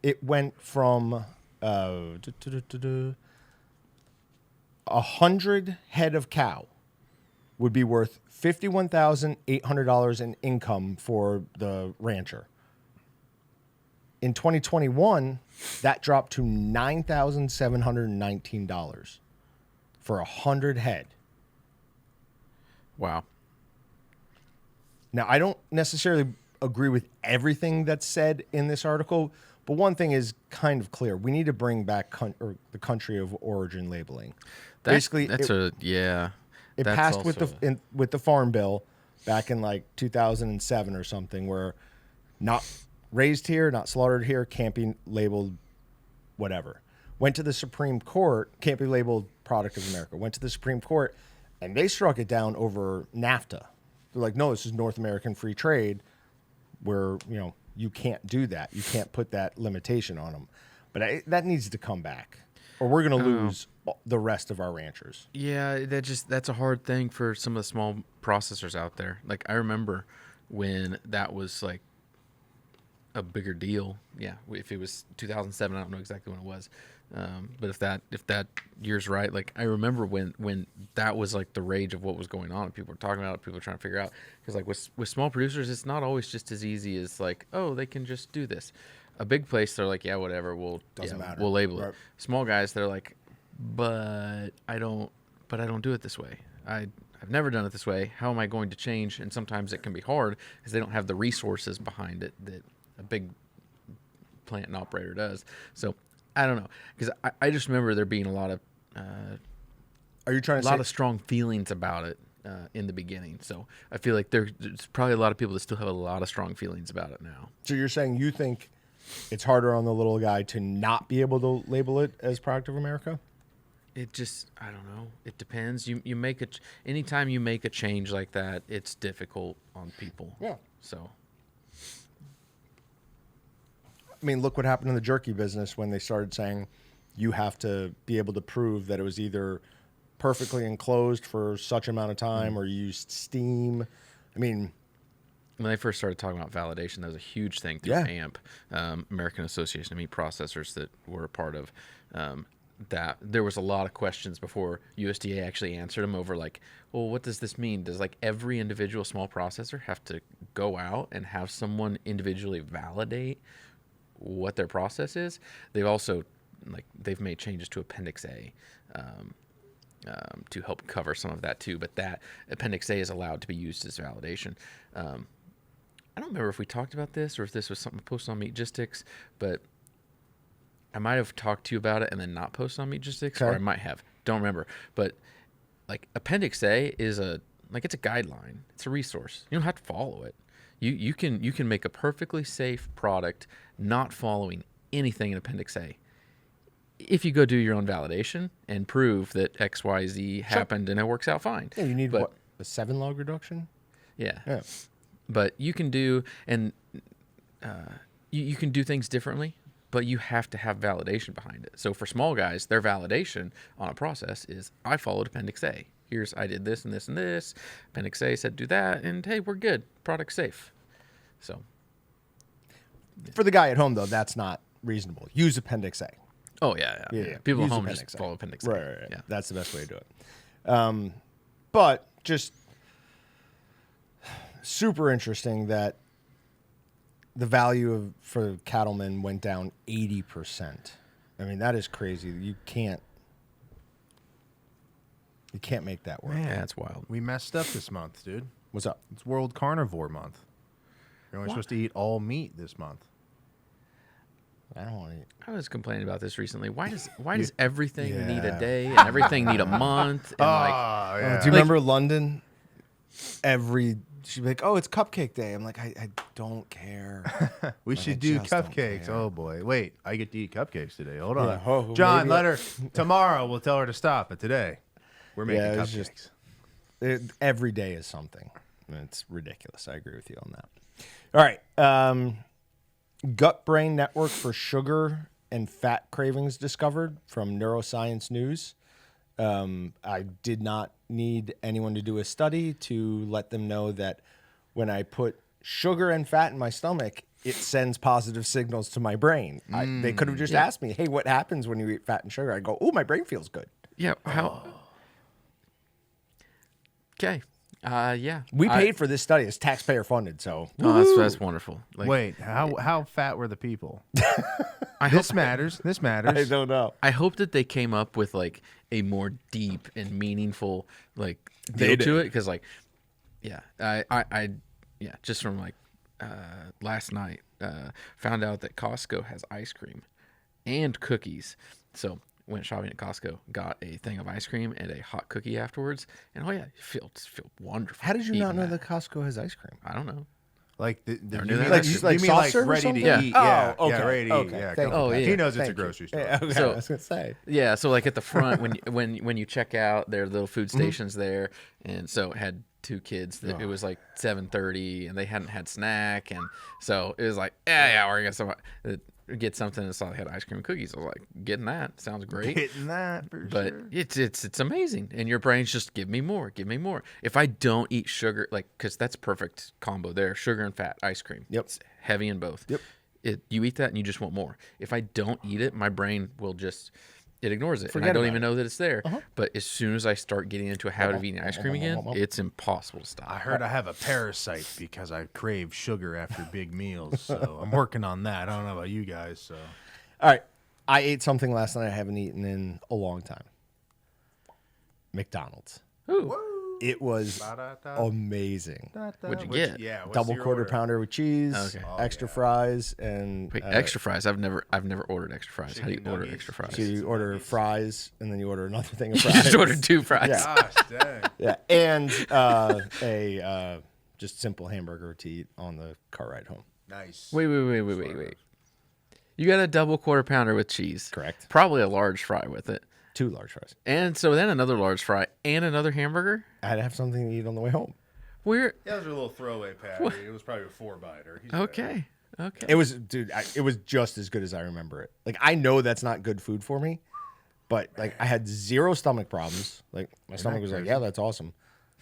it went from 100 head of cow would be worth $51,800 in income for the rancher. In 2021, that dropped to $9,719 for 100 head. Wow. Now, I don't necessarily agree with everything that's said in this article, but one thing is kind of clear. We need to bring back the country of origin labeling. Basically, it passed with the Farm Bill back in like 2007 or something, where not raised here, not slaughtered here, can't be labeled whatever. Went to the Supreme Court, can't be labeled product of America. Went to the Supreme Court, and they struck it down over NAFTA. They're like, no, this is North American free trade, where, you can't do that. You can't put that limitation on them. But that needs to come back, or we're going to lose the rest of our ranchers. Yeah, that's a hard thing for some of the small processors out there. Like, I remember when that was like a bigger deal. Yeah, if it was 2007, I don't know exactly when it was. But if that year's right, like I remember when that was like the rage of what was going on, and people were talking about it, people were trying to figure out, because like with small producers, it's not always just as easy as like, oh, they can just do this. A big place, they're like, yeah, whatever, we'll label it. Small guys, they're like, but I don't do it this way. I've never done it this way. How am I going to change? And sometimes it can be hard because they don't have the resources behind it that a big plant and operator does. So I don't know, because I just remember there being a lot of of strong feelings about it in the beginning. So I feel like there's probably a lot of people that still have a lot of strong feelings about it now. So you're saying you think it's harder on the little guy to not be able to label it as product of America? It just, I don't know. It depends. You make anytime you make a change like that, it's difficult on people. Yeah. So. I mean, look what happened in the jerky business when they started saying you have to be able to prove that it was either perfectly enclosed for such amount of time or used steam. I mean, when they first started talking about validation, that was a huge thing through AMP, American Association of Meat Processors, that were a part of that. There was a lot of questions before USDA actually answered them over like, well, what does this mean? Does like every individual small processor have to go out and have someone individually validate what their process is? They've also they've made changes to Appendix A to help cover some of that too. But that Appendix A is allowed to be used as validation. I don't remember if we talked about this or if this was something posted on Meatgistics, but I might have talked to you about it and then not posted on Meatgistics, or I might have. Don't remember. But like Appendix A is it's a guideline. It's a resource. You don't have to follow it. You can make a perfectly safe product not following anything in Appendix A. If you go do your own validation and prove that X, Y, Z happened and it works out fine. Yeah, you need what? A 7-log reduction? Yeah. But you can do, and you can do things differently, but you have to have validation behind it. So for small guys, their validation on a process is, I followed Appendix A. I did this and this and this. Appendix A said do that, and hey, we're good. Product's safe. So. For the guy at home, though, that's not reasonable. Use Appendix A. Oh, yeah. People at home just follow Appendix A. Right. Yeah. That's the best way to do it. But just super interesting that the value for cattlemen went down 80%. I mean, that is crazy. You can't make that work. Man, that's wild. We messed up this month, dude. What's up? It's World Carnivore Month. You're only supposed to eat all meat this month. I don't want to eat. I was complaining about this recently. Why does everything need a day and everything need a month? And do you remember London? Every she'd be like, "Oh, it's cupcake day." I'm like, I don't care. We Like, should I do just don't cupcakes. care. Oh boy, wait! I get to eat cupcakes today. Hold on, maybe John. Let her tomorrow. We'll tell her to stop. But today, we're making it was cupcakes. every day is something. It's ridiculous. I agree with you on that. All right. Gut-brain network for sugar and fat cravings discovered from Neuroscience News. I did not need anyone to do a study to let them know that when I put sugar and fat in my stomach, it sends positive signals to my brain. They could have just asked me, "Hey, what happens when you eat fat and sugar?" I go, "Oh, my brain feels good." Yeah. How? Okay. Yeah. We paid for this study; it's taxpayer funded. So, that's wonderful. Like, Wait, how fat were the people? I This matters. This matters. I don't know. I hope that they came up with like a more deep and meaningful like They deal to did. it because like, yeah, I just from like last night found out that Costco has ice cream and cookies. So went shopping at Costco, got a thing of ice cream and a hot cookie afterwards, and oh yeah, you feel wonderful. How did you not eating know that Costco has ice cream? I don't know. Like knew you that. mean Like- you like mean soft like serve or ready to something? eat? Yeah. Yeah, Oh, yeah, okay. ready to Okay. eat. Yeah, Thank couple you. packs. Yeah. He knows it's a Thank you. grocery store. Yeah, okay, So- I was gonna say. Yeah, so like at the front when you check out, there are little food stations there, and so it had two kids that it was like 7:30 and they hadn't had snack, and so it was like yeah we're gonna get something, and saw they had ice cream and cookies. I was like, getting that sounds great. Hitting that for But sure. it's amazing, and your brain's just give me more. If I don't eat sugar, like because that's perfect combo there, sugar and fat ice cream. Yep. It's heavy in both. Yep. You eat that and you just want more. If I don't eat it, my brain will just it ignores it, and I Forget don't about even it. know that it's there. But as soon as I start getting into a habit of eating ice cream again, it's impossible to stop. I heard I have a parasite because I crave sugar after big meals. So I'm working on that. I don't know about you guys. So All right. I ate something last night I haven't eaten in a long time. McDonald's. Ooh. It was amazing. What'd you get? Yeah, what's Double your quarter order? pounder with cheese, Okay. extra fries, and Wait, extra fries. I've never ordered extra fries. How do you Chicken order nuggets. extra fries? So you order fries, and then you order another thing of You fries. just ordered 2 fries. Yeah. Gosh, dang. Yeah, and a just simple hamburger to eat on the car ride home. Nice. Wait. You got a double quarter pounder with cheese. Correct. Probably a large fry with it. 2 large fries. And so then another large fry and another hamburger? I had to have something to eat on the way home. We're Yeah, those are a little throwaway patty. It was probably a 4-biter. He's okay. Okay. It was, dude. It was just as good as I remember it. Like I know that's not good food for me, but like I had 0 stomach problems. Like my stomach was like, yeah, that's awesome.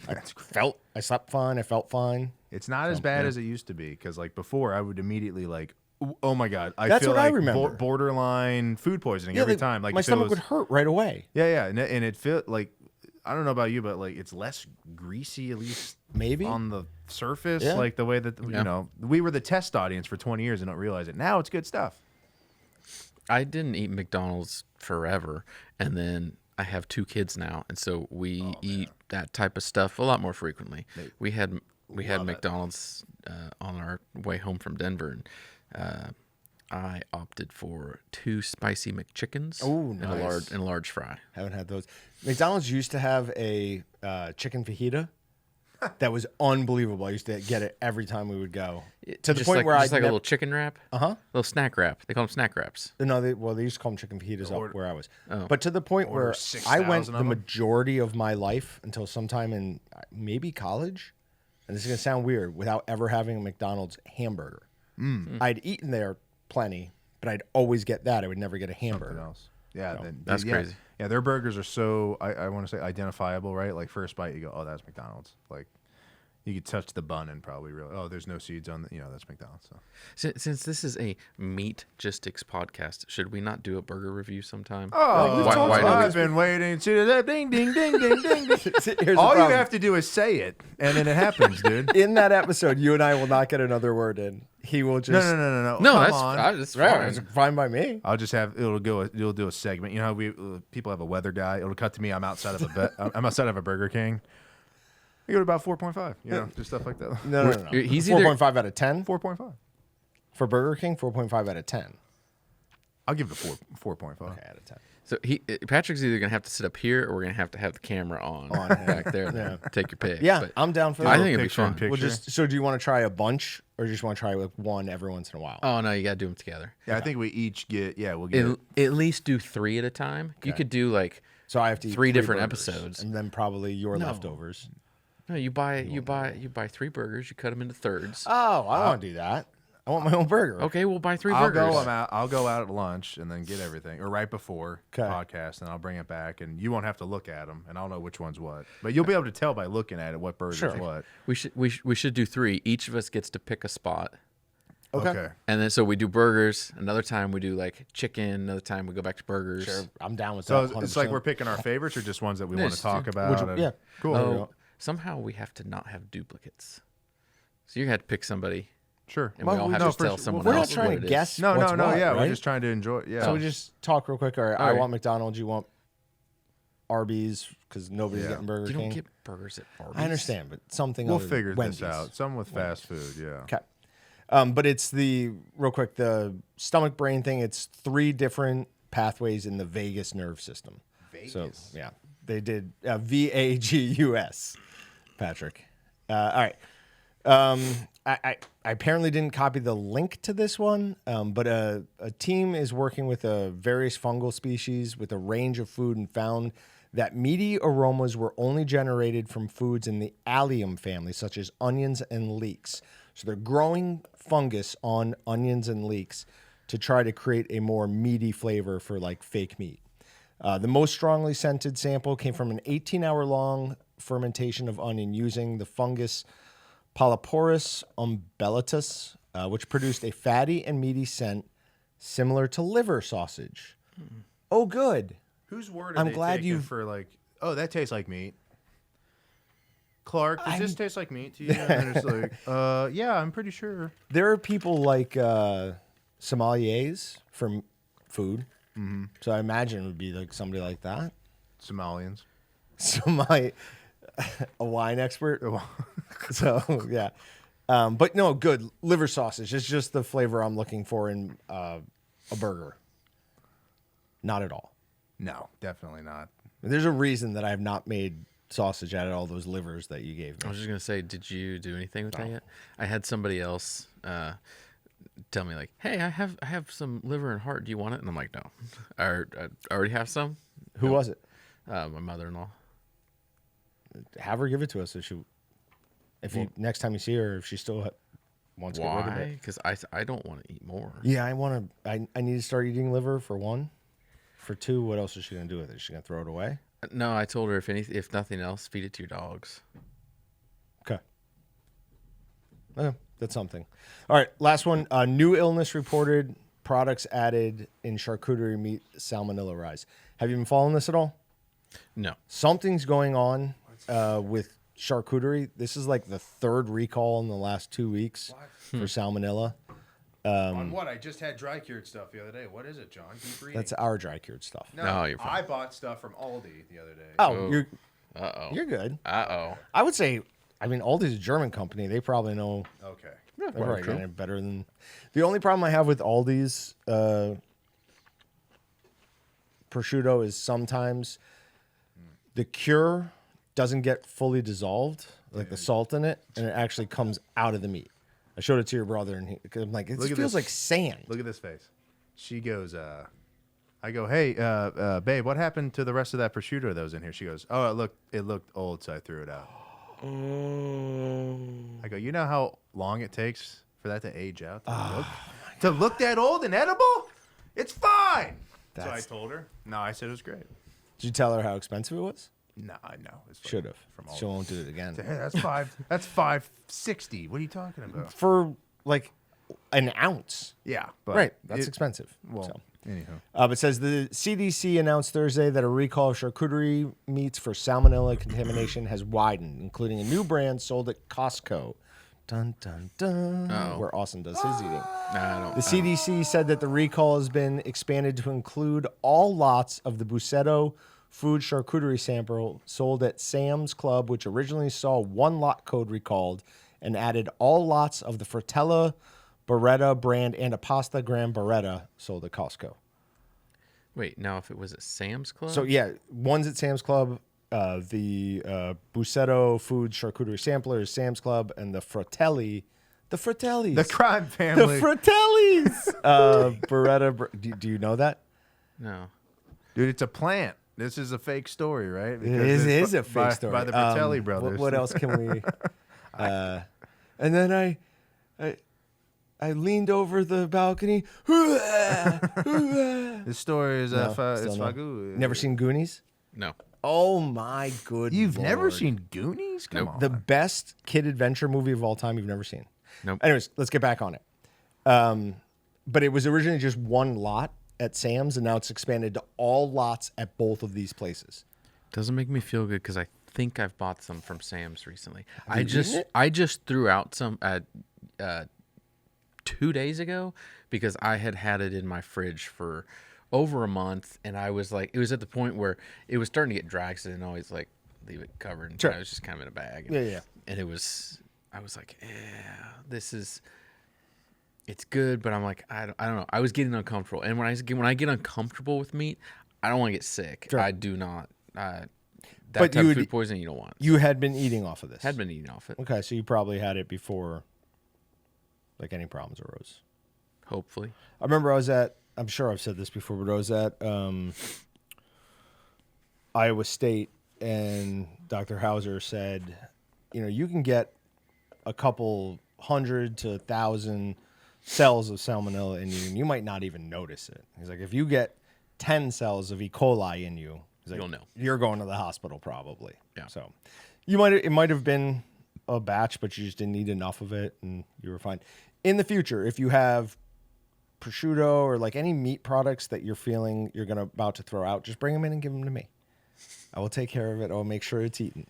I slept fine. I felt fine. It's not as bad as it used to be because like before I would immediately like, oh my god, I That's feel what I like remember. Borderline food poisoning every time. Like my if it stomach was- would hurt right away. Yeah, and it felt like I don't know about you, but like it's less greasy at least Maybe on the surface. Yeah. Like the way that you know we were the test audience for 20 years and don't realize it. Now it's good stuff. I didn't eat McDonald's forever, and then I have 2 kids now, and so we eat that type of stuff a lot more frequently. We had McDonald's on our way home from Denver, and I opted for 2 spicy McChickens Ooh, and nice. a large fry. haven't had those. McDonald's used to have a chicken fajita that was unbelievable. I used to get it every time we would go. To the Just point like, where just I like a little chicken wrap, little snack wrap. They call them snack wraps. No, they used to call them chicken fajitas up where I was. Oh. But to the point Order where 6,000 I went of the them? majority of my life until sometime in maybe college, and this is gonna sound weird, without ever having a McDonald's hamburger. I'd eaten there plenty, but I'd always get that. I would never get a hamburger. Something else. Yeah, then, That's yeah, crazy. Yeah, their burgers are so I want to say identifiable, right? Like first bite, you go, oh, that's McDonald's. Like you could touch the bun and probably realize, oh, there's no seeds on the, that's McDonald's. So. Since this is a Meatgistics podcast, should we not do a burger review sometime? Oh, why don't we- I've been waiting to that ding, ding, ding, ding, ding, ding. Here's the All you problem. have to do is say it, and then it happens, dude. In that episode, you and I will not get another word in. He will just No. No, Come that's on. that's Right, fine. it's fine by me. I'll just have you'll do a segment. You know how we people have a weather guy. It'll cut to me. I'm outside of I'm outside of a Burger King. You go to about 4.5. Just stuff like that. No. He's either 4.5 out of 10 4.5. for Burger King. 4.5 out of 10. I'll give it a 4.5. Okay, out of 10. So Patrick's either gonna have to sit up here or we're gonna have to have the camera on back there. Yeah. Take your pick. Yeah, But I'm down for that. I think it'd be Picture in fun. picture. We'll so do you want to try a bunch or just want to try like one every once in a while? Oh no, you gotta do them together. Yeah, I think we each get. Yeah, we'll get. At least do 3 at a time. You could do like So I have to eat 3 different burgers, episodes. and then probably your leftovers. No, you buy 3 burgers. You cut them into thirds. Oh, I don't want to do that. I want my own burger. Okay, we'll buy 3 I'll burgers. I'll go out at lunch and then get everything, or right before the 'Kay. podcast, and I'll bring it back, and you won't have to look at them, and I'll know which one's what. But you'll be able to tell by looking at it what burger's Sure. what. We should do 3. Each of us gets to pick a spot. Okay. And then so we do burgers. Another time we do like chicken. Another time we go back to burgers. Sure, I'm down with So that. it's like 100%. we're picking our favorites, or just ones that we want to Yes, talk dude. about. and- yeah. cool. Oh, somehow we have to not have duplicates. So you had to pick somebody, Sure. and we all have to tell someone We're else not trying what to it is. guess. No, what's no, what, yeah. right? We're just trying to enjoy. Yeah. So we just talk real quick. All right, I right. want McDonald's. You want Arby's because nobody's Yeah. getting Burger You King. don't get burgers at Arby's. I understand, but something we'll other than figure Wendy's. this out. Some with fast food. Yeah. Okay. But it's real quick, the stomach brain thing. It's 3 different pathways in the vagus nerve system. Vegas. So, yeah, they did VAGUS, Patrick. All right. I apparently didn't copy the link to this one, but a team is working with various fungal species with a range of food and found that meaty aromas were only generated from foods in the allium family, such as onions and leeks. So they're growing fungus on onions and leeks to try to create a more meaty flavor for like fake meat. The most strongly scented sample came from an 18-hour-long fermentation of onion using the fungus Polyporus umbellatus, which produced a fatty and meaty scent similar to liver sausage. Oh, good. Whose word are I'm they glad taking you- for like? Oh, that tastes like meat. Clark, does this taste like meat to you? And it's like, yeah, I'm pretty sure. There are people like sommeliers for food. Mm-hmm. So I imagine it would be like somebody like that. Somalians. A wine expert. So, yeah. But no, good. Liver sausage. It's just the flavor I'm looking for in a burger. Not at all. No, definitely not. There's a reason that I have not made sausage out of all those livers that you gave I me. was just gonna say, did you do anything with that yet? I had somebody else tell me like, "Hey, I have some liver and heart. Do you want it?" And I'm like, "No, I already have some." Who was it? My mother-in-law. Have her give it to us. If you next time you see her, if she still wants to get rid of Why? it. Because I don't want to eat more. Yeah, I need to start eating liver for 1. For 2, what else is she gonna do with it? Is she gonna throw it away? No, I told her if nothing else, feed it to your dogs. Okay. That's something. All right, last one. New illness reported. Products added in charcuterie meat salmonella rise. Have you been following this at all? No. Something's going on with charcuterie. This is like the 3rd recall in the last 2 weeks for salmonella. On what? I just had dry cured stuff the other day. What is it, John? Keep reading. That's our dry cured stuff. No, you're fine. I bought stuff from Aldi the other day. Oh, Uh-oh. you're good. Uh-oh. I would say, I mean, Aldi's a German company. They probably know. Okay. They're probably getting it better than. The only problem I have with Aldi's prosciutto is sometimes the cure doesn't get fully dissolved, like the salt in it, and it actually comes out of the meat. I showed it to your brother, and I'm like, it Look at feels this. like sand. Look at this face. She goes, I go, hey, babe, what happened to the rest of that prosciutto that was in here? She goes, oh, it looked old, so I threw it out. I go, you know how long it takes for that to age out? To look that old and edible? It's fine. So I told her. No, I said it was great. Did you tell her how expensive it was? No, I know. It's Should have. From Aldi. She won't do it again. Hey, that's $5.60. What are you talking about? For like an ounce. Yeah. But Right. That's expensive. Well, So. anyhow. It says the CDC announced Thursday that a recall of charcuterie meats for salmonella contamination has widened, including a new brand sold at Costco. Dun, dun, dun. Where Austin does his eating. I don't. The CDC said that the recall has been expanded to include all lots of the Bussetto food charcuterie sample sold at Sam's Club, which originally saw 1 lot code recalled, and added all lots of the Fratello Beretta brand and a pasta Gran Beretta sold at Costco. Wait, now if it was at Sam's Club? So yeah, one's at Sam's Club. The Bussetto Food Charcuterie Sampler is Sam's Club, and the Fratellis, The crime family. the Fratellis. Beretta. Do you know that? No. Dude, it's a plant. This is a fake story, right? It is a fake story by the Fratelli brothers. What else can we? And then I leaned over the balcony. This story is No, it's still no. Fagoo. Never seen Goonies? No. Oh my good You've never Lord. seen Goonies? Come Nope. on. The best kid adventure movie of all time you've never seen. Nope. Anyways, let's get back on it. But it was originally just one lot at Sam's, and now it's expanded to all lots at both of these places. Doesn't make me feel good because I think I've bought some from Sam's recently. you eaten it? I just threw out some 2 days ago because I had it in my fridge for over a month, and I was like, it was at the point where it was starting to get dry because I didn't always like leave it covered. And Sure. I was just kind of in a bag. Yeah. And I was like, yeah, it's good, but I'm like, I don't know. I was getting uncomfortable, and when I get uncomfortable with meat, I don't want to get sick. Sure. I do not. That But type you of would- food poisoning you don't want. You had been eating off of this. Had been eating off it, Okay, so you probably had it before, like, any problems arose. hopefully. I remember I'm sure I've said this before, but I was at Iowa State, and Dr. Hauser said, you can get a couple 100 to 1,000 cells of salmonella in you, and you might not even notice it. He's like, if you get 10 cells of E. coli in you, he's like, You'll know. You're going to the hospital probably. Yeah. So it might have been a batch, but you just didn't eat enough of it, and you were fine. In the future, if you have prosciutto or like any meat products that you're feeling you're about to throw out, just bring them in and give them to me. I will take care of it. I'll make sure it's eaten.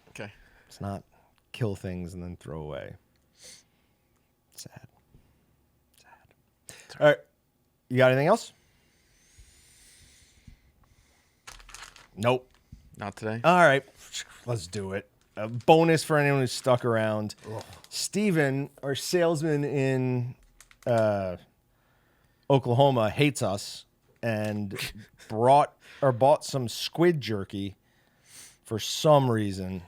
Okay. It's not kill things and then throw away. Sad. All right. You got anything else? Nope. Not today. All right. Let's do it. A bonus for anyone who's stuck around. Steven, our salesman in Oklahoma, hates us and bought some squid jerky for some reason,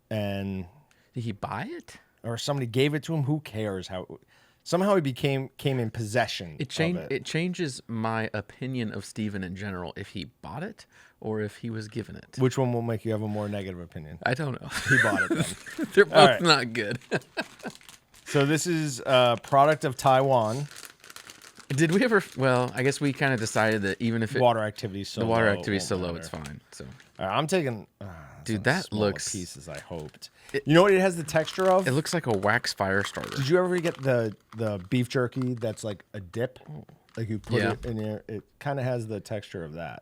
and Did he buy it? or somebody gave it to him. Who cares how? Somehow he came in possession. Of it. It changes my opinion of Steven in general if he bought it or if he was given it. Which one will make you have a more negative opinion? I don't know. He bought it then. They're both right. not good. So this is a product of Taiwan. Did we ever? Well, I guess we kind of decided that even if Water activity is so the water low, activity is so won't low, matter. it's fine. So All right, I'm taking. Dude, not that as small looks- a piece as I hoped. You know what it has the texture of? it looks like a wax fire starter. Did you ever get the beef jerky that's like a dip? Like you put Yeah. it in there. It kind of has the texture of that.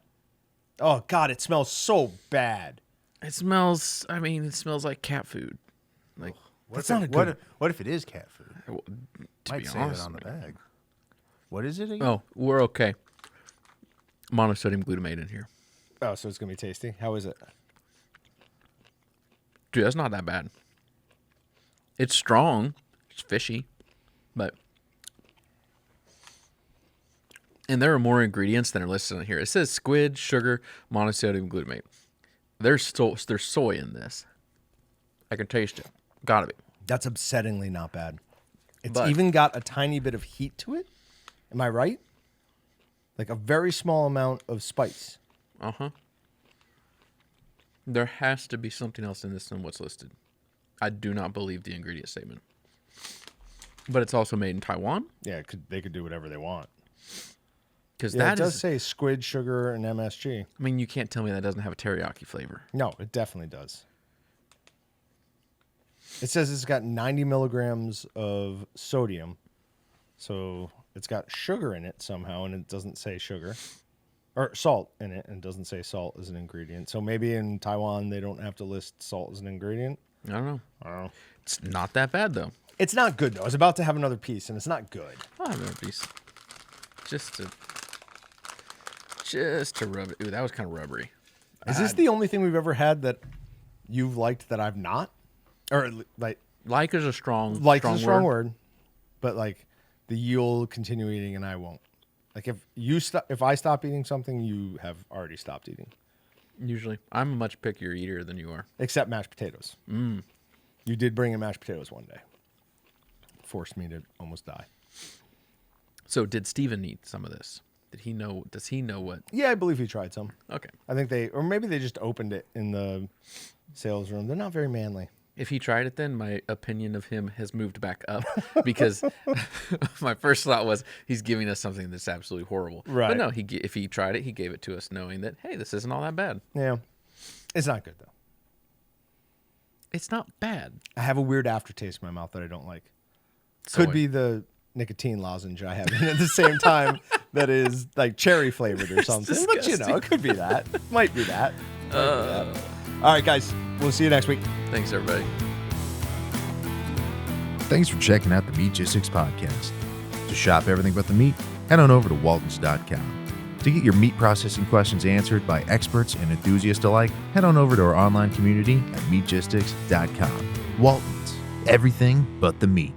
Oh God, it smells so bad. It smells. I mean, it smells like cat food. Like That's not a good. What if it is cat food? to Might be say honest. it on the bag. What is it again? Oh, we're okay. Monosodium glutamate in here. Oh, so it's gonna be tasty. How is it? Dude, that's not that bad. It's strong. It's fishy, but and there are more ingredients than are listed on here. It says squid, sugar, monosodium glutamate. There's soy in this. I can taste it. Gotta be. That's upsettingly not bad. It's But- even got a tiny bit of heat to it. Am I right? Like a very small amount of spice. Uh-huh. There has to be something else in this than what's listed. I do not believe the ingredient statement. But it's also made in Taiwan. Yeah, they could do whatever they want. Because Yeah, it that does is, say squid, sugar, and MSG. I mean, you can't tell me that doesn't have a teriyaki flavor. No, it definitely does. It says it's got 90 milligrams of sodium. So it's got sugar in it somehow, and it doesn't say sugar. Or salt in it, and it doesn't say salt as an ingredient. So maybe in Taiwan, they don't have to list salt as an ingredient. I don't know. I don't know. It's not that bad, though. It's not good, though. I was about to have another piece, and it's not good. I'll have another piece. Just to rub it. Ooh, that was kind of rubbery. Is this the only thing we've ever had that you've liked that I've not? Or like Like is a strong is a strong word, but like the you'll continue eating and I won't. Like if I stop eating something, you have already stopped eating. Usually, I'm a much pickier eater than you are. Except mashed potatoes. You did bring in mashed potatoes one day. Forced me to almost die. So did Steven eat some of this? Did he know? Does he know what? Yeah, I believe he tried some. Okay. I think or maybe they just opened it in the sales room. They're not very manly. If he tried it, then my opinion of him has moved back up because my first thought was he's giving us something that's absolutely horrible. Right. But no, if he tried it, he gave it to us knowing that, hey, this isn't all that bad. Yeah. It's not good, though. It's not bad. I have a weird aftertaste in my mouth that I don't like. Soy. Could be the nicotine lozenge I have at the same time that is like cherry flavored or something. But it could be that. Might be that. All right, guys. We'll see you next week. Thanks, everybody. Thanks for checking out the Meatgistics podcast. To shop everything but the meat, head on over to waltons.com. To get your meat processing questions answered by experts and enthusiasts alike, head on over to our online community at meatgistics.com. Waltons, everything but the meat.